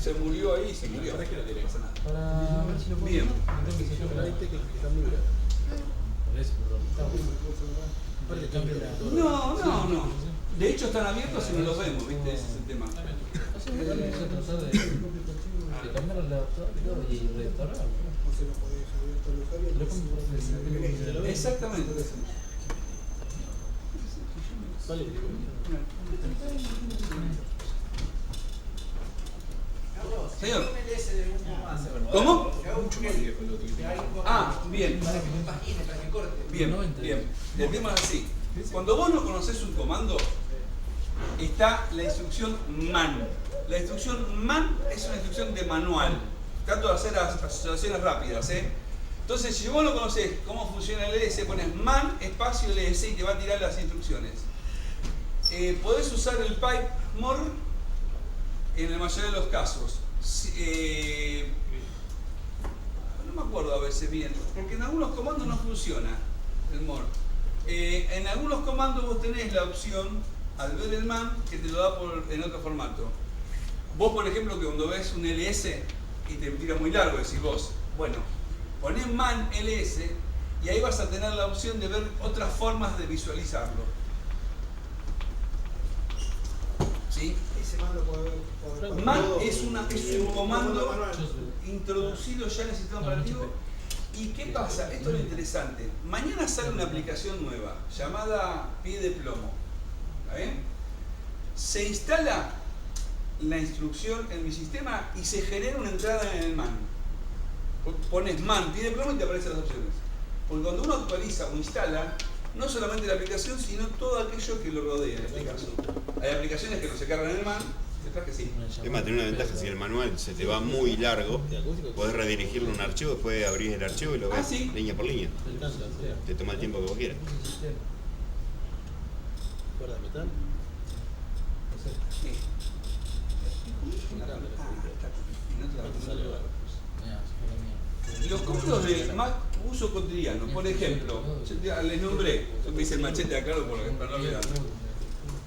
Se murió ahí, se murió. No pasa nada. Para ver si lo puedo. Bien. No. De hecho están abiertos y no los vemos, ¿viste? Ese es el tema. Vamos a tratar de cambiar el adaptador y restaurarlo. No se lo podés dejar abierto al usuario. Exactamente. Señor. ¿Cómo? Ah, bien. Bien. El tema es así. Cuando vos no conocés un comando, está la instrucción man. La instrucción man es una instrucción de manual. Trato de hacer las asociaciones rápidas, Entonces, si vos no conocés cómo funciona el LS, pones man espacio LS y te va a tirar las instrucciones. Podés usar el pipe more en la mayoría de los casos. No me acuerdo a veces bien, porque en algunos comandos no funciona el more. En algunos comandos vos tenés la opción, al ver el man, que te lo da en otro formato. Vos, por ejemplo, que cuando ves un LS y te tira muy largo, decís vos, bueno, ponés man LS y ahí vas a tener la opción de ver otras formas de visualizarlo. ¿Sí? Ese mando puede ver. Man es un comando introducido ya en el sistema operativo. ¿Y qué pasa? Esto es lo interesante. Mañana sale una aplicación nueva llamada Pie de Plomo. ¿Está bien? Se instala la instrucción en mi sistema y se genera una entrada en el man. Pones man, Pie de Plomo y te aparecen las opciones. Porque cuando uno actualiza o instala, no solamente la aplicación, sino todo aquello que lo rodea en este caso. Hay aplicaciones que no se cargan en el man, otras que sí. Es más, tiene una ventaja, si el manual se te va muy largo, podés redirigirlo a un archivo, después abrís el archivo y lo ves ¿sí? línea por línea. Te toma el tiempo que vos quieras. ¿Cuerda de metal? Sí. Los comandos de Mac uso cotidiano, por ejemplo, ya les nombré, me hice el machete acá para no olvidar.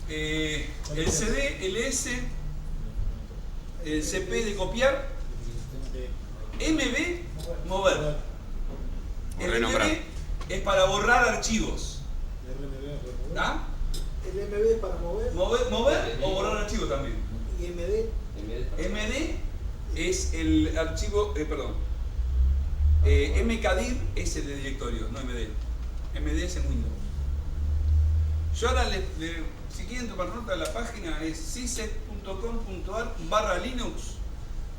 El CD, el S, el CP de copiar, MB, mover. El MB es para borrar archivos. ¿Ah? El MB es para mover. Mover o borrar archivos también. Y MD. MD es el archivo, mkdir es el de directorio, no MD. MD es en Windows. Yo ahora, si quieren tomar nota, la página es syset.com.ar/linux.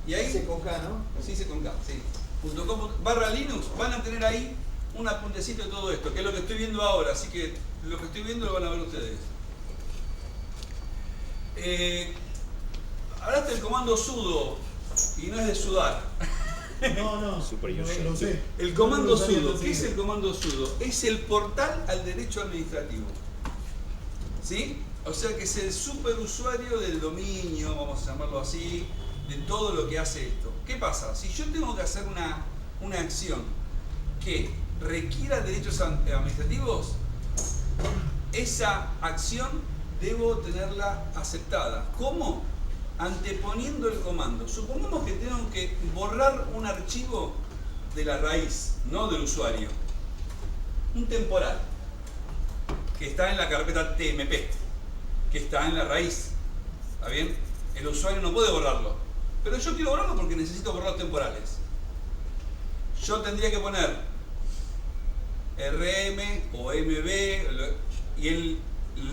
Y ahí, Ese con K, ¿no? syset con K, sí. .com/linux, van a tener ahí un apuntecito de todo esto, que es lo que estoy viendo ahora, así que lo que estoy viendo lo van a ver ustedes. Hablaste del comando sudo y no es de sudar. No, Super lo user. sé. El comando No, lo sabía, sudo, lo ¿qué es sé. el comando sudo? Es el portal al derecho administrativo. ¿Sí? O sea que es el superusuario del dominio, vamos a llamarlo así, de todo lo que hace esto. ¿Qué pasa? Si yo tengo que hacer una acción que requiera derechos administrativos, esa acción debo tenerla aceptada. ¿Cómo? Anteponiendo el comando. Supongamos que tengo que borrar un archivo de la raíz, no del usuario. Un temporal que está en la carpeta TMP, que está en la raíz. ¿Está bien? El usuario no puede borrarlo. Pero yo quiero borrarlo porque necesito borrar temporales. Yo tendría que poner RM o MB y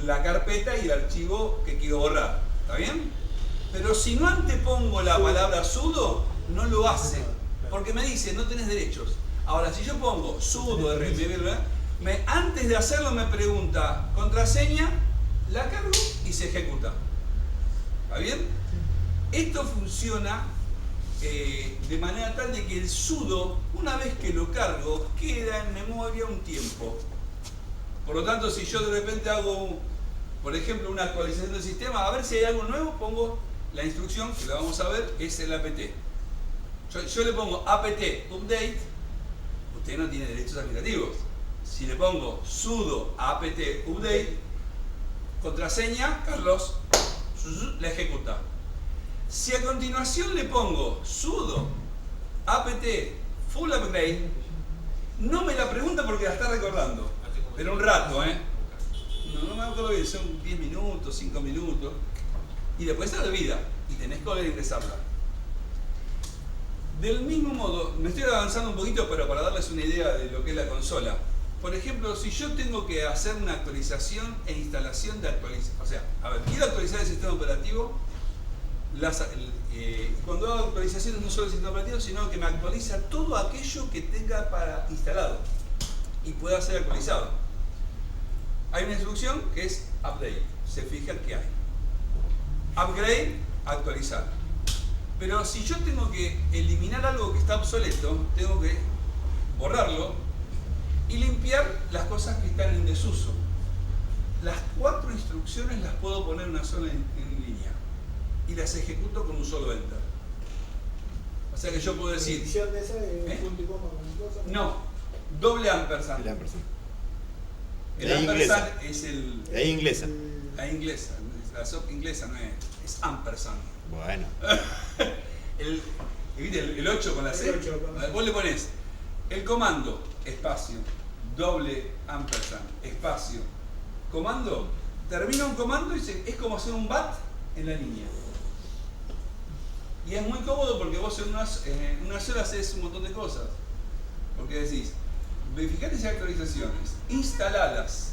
la carpeta y el archivo que quiero borrar. ¿Está bien? Pero si no antepongo la palabra sudo, no lo hace. Porque me dice, no tenés derechos. Ahora, si yo pongo sudo RMB, antes de hacerlo me pregunta contraseña, la cargo y se ejecuta. ¿Está bien? Esto funciona de manera tal de que el sudo, una vez que lo cargo, queda en memoria un tiempo. Por lo tanto, si yo de repente hago, por ejemplo, una actualización del sistema, a ver si hay algo nuevo, pongo la instrucción, que la vamos a ver, es el apt. Yo le pongo apt update, usted no tiene derechos administrativos. Si le pongo sudo apt update, contraseña, Carlos, la ejecuta. Si a continuación le pongo sudo apt full upgrade, no me la pregunta porque la está recordando. Pero un rato, No me acuerdo bien, son 10 minutos, 5 minutos. Y después se olvida y tenés que volver a ingresarla. Del mismo modo, me estoy avanzando un poquito, pero para darles una idea de lo que es la consola. Por ejemplo, si yo tengo que hacer una actualización e instalación de actualización, o sea, a ver, quiero actualizar el sistema operativo, cuando hago actualizaciones no solo del sistema operativo, sino que me actualiza todo aquello que tenga para instalado y pueda ser actualizado. Hay una instrucción que es update, se fija que hay. Upgrade, actualizar. Pero si yo tengo que eliminar algo que está obsoleto, tengo que borrarlo y limpiar las cosas que están en desuso. Las 4 instrucciones las puedo poner una sola en línea y las ejecuto con un solo enter. O sea que yo puedo decir... ¿La de esa de punto y coma con cosa? No, doble ampersand. El ampersand. El La ampersand inglesa. es el... La inglesa. La inglesa. La SOP inglesa no es ampersand. Bueno. ¿Viste el 8 con la C? El 8 con la C. Vos le pones el comando, espacio, doble ampersand, espacio, comando, termina un comando y es como hacer un bat en la línea. Y es muy cómodo porque vos en una sola haces un montón de cosas. Porque decís, verificate si hay actualizaciones, instalalas,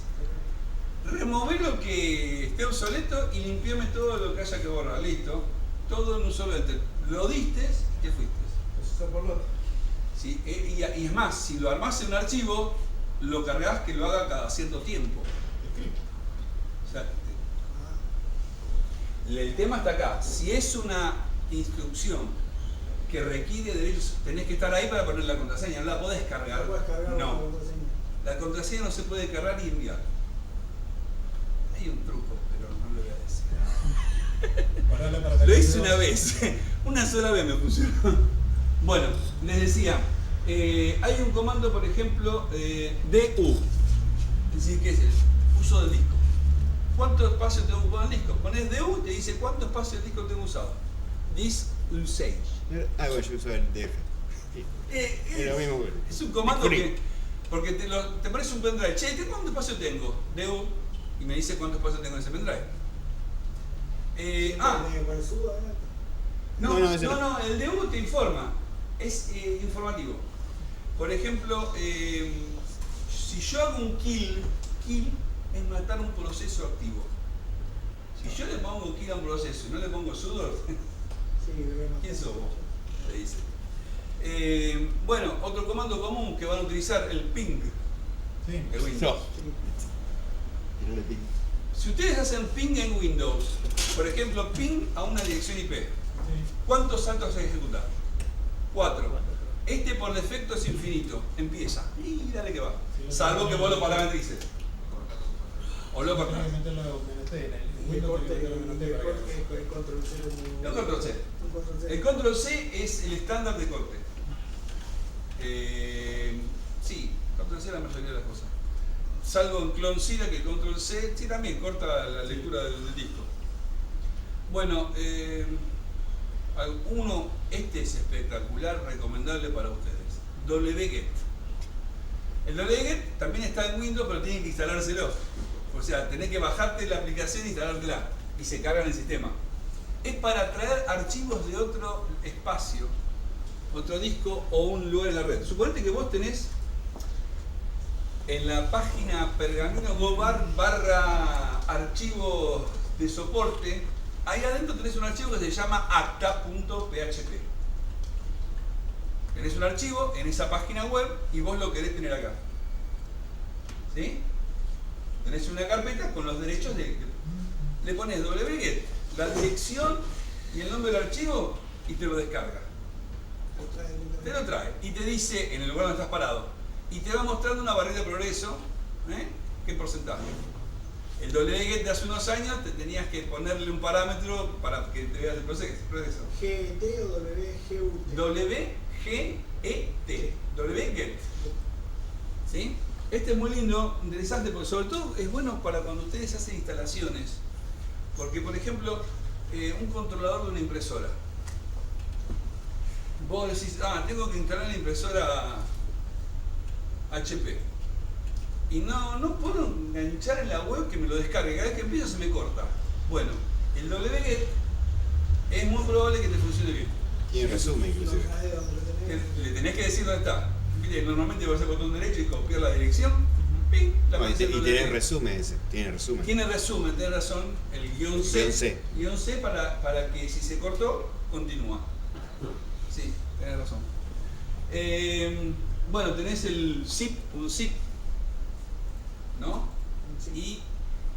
remover lo que esté obsoleto y limpiame todo lo que haya que borrar. Listo. Todo en un solo enter. Lo diste y te fuiste. Eso es por lo otro. ¿Sí? Y es más, si lo armás en un archivo, lo cargas que lo haga cada cierto tiempo. O sea, el tema está acá. Si es una instrucción que requiere derechos, tenés que estar ahí para poner la contraseña. No la podés cargar. No puedes cargar No. una contraseña. La contraseña no se puede cargar y enviar. Hay un truco, pero no lo voy a decir. Guardala para Lo hice teléfono. una vez, una sola vez me funcionó. Bueno, les decía, hay un comando, por ejemplo, DU, es decir, ¿qué es el uso del disco? ¿Cuánto espacio tengo ocupado en el disco? Pones DU y te dice cuánto espacio del disco tengo usado. Disk usage. Ah, bueno, yo uso el DF. Es lo mismo. Es un comando Disconnect. que, porque te pones un pendrive, che, ¿cuánto espacio tengo? DU, y me dice cuánto espacio tengo en ese pendrive. Tiene para el sudo, No, el DU te informa, es informativo. Por ejemplo, si yo hago un kill es matar un proceso activo. Si yo le pongo kill a un proceso y no le pongo sudo, Sí, debemos. ¿quién sos vos? Te dice. Bueno, otro comando común que van a utilizar, el ping Sí. de Windows. Yo. Tirale ping. Si ustedes hacen ping en Windows, por ejemplo, ping a una dirección IP, ¿cuántos saltos hay que ejecutar? 4. Este por defecto es infinito, empieza y dale que va. Salvo que vos lo parametrices. O lo cortás. Tenés que meterlo en MNT, en el Windows tenés que meterlo en MNT para que- el control C. El control C. Un control C. El control C es el estándar de corte. Sí, control C es la mayoría de las cosas. Salvo en Cloncila que el control C sí también corta la lectura del disco. Bueno, uno, este es espectacular, recomendable para ustedes. wget. El wget también está en Windows, pero tienen que instalárselo. O sea, tenés que bajarte la aplicación e instalártela. Y se carga en el sistema. Es para traer archivos de otro espacio, otro disco o un lugar en la red. Suponete que vos tenés en la página pergamino.go/ archivos de soporte, ahí adentro tenés un archivo que se llama acta.php. Tenés un archivo en esa página web y vos lo querés tener acá. ¿Sí? Tenés una carpeta con los derechos le pones wget, la dirección y el nombre del archivo y te lo descarga. Te lo trae y te dice en el lugar donde estás parado y te va mostrando una barrera de progreso, ¿qué porcentaje? El wget de hace unos años te tenías que ponerle un parámetro para que te veas el proceso. GET o WGUT. wget. ¿Sí? Este es muy lindo, interesante, porque sobre todo es bueno para cuando ustedes hacen instalaciones. Porque, por ejemplo, un controlador de una impresora. Vos decís, tengo que instalar la impresora HP. Y no puedo enganchar en la web que me lo descargue. Cada vez que empiezo se me corta. Bueno, el wget es muy probable que te funcione bien. Tiene resumen, inclusive. Le tenés que decir dónde está. Viste, normalmente vas a botón derecho y copiar la dirección. ¡Ping! Y tenés resumen ese, tiene resumen. Tiene resumen, tenés razón. El guión C. Guión C para que si se cortó, continúa. Sí, tenés razón. Bueno, tenés el zip, un zip, ¿no? Y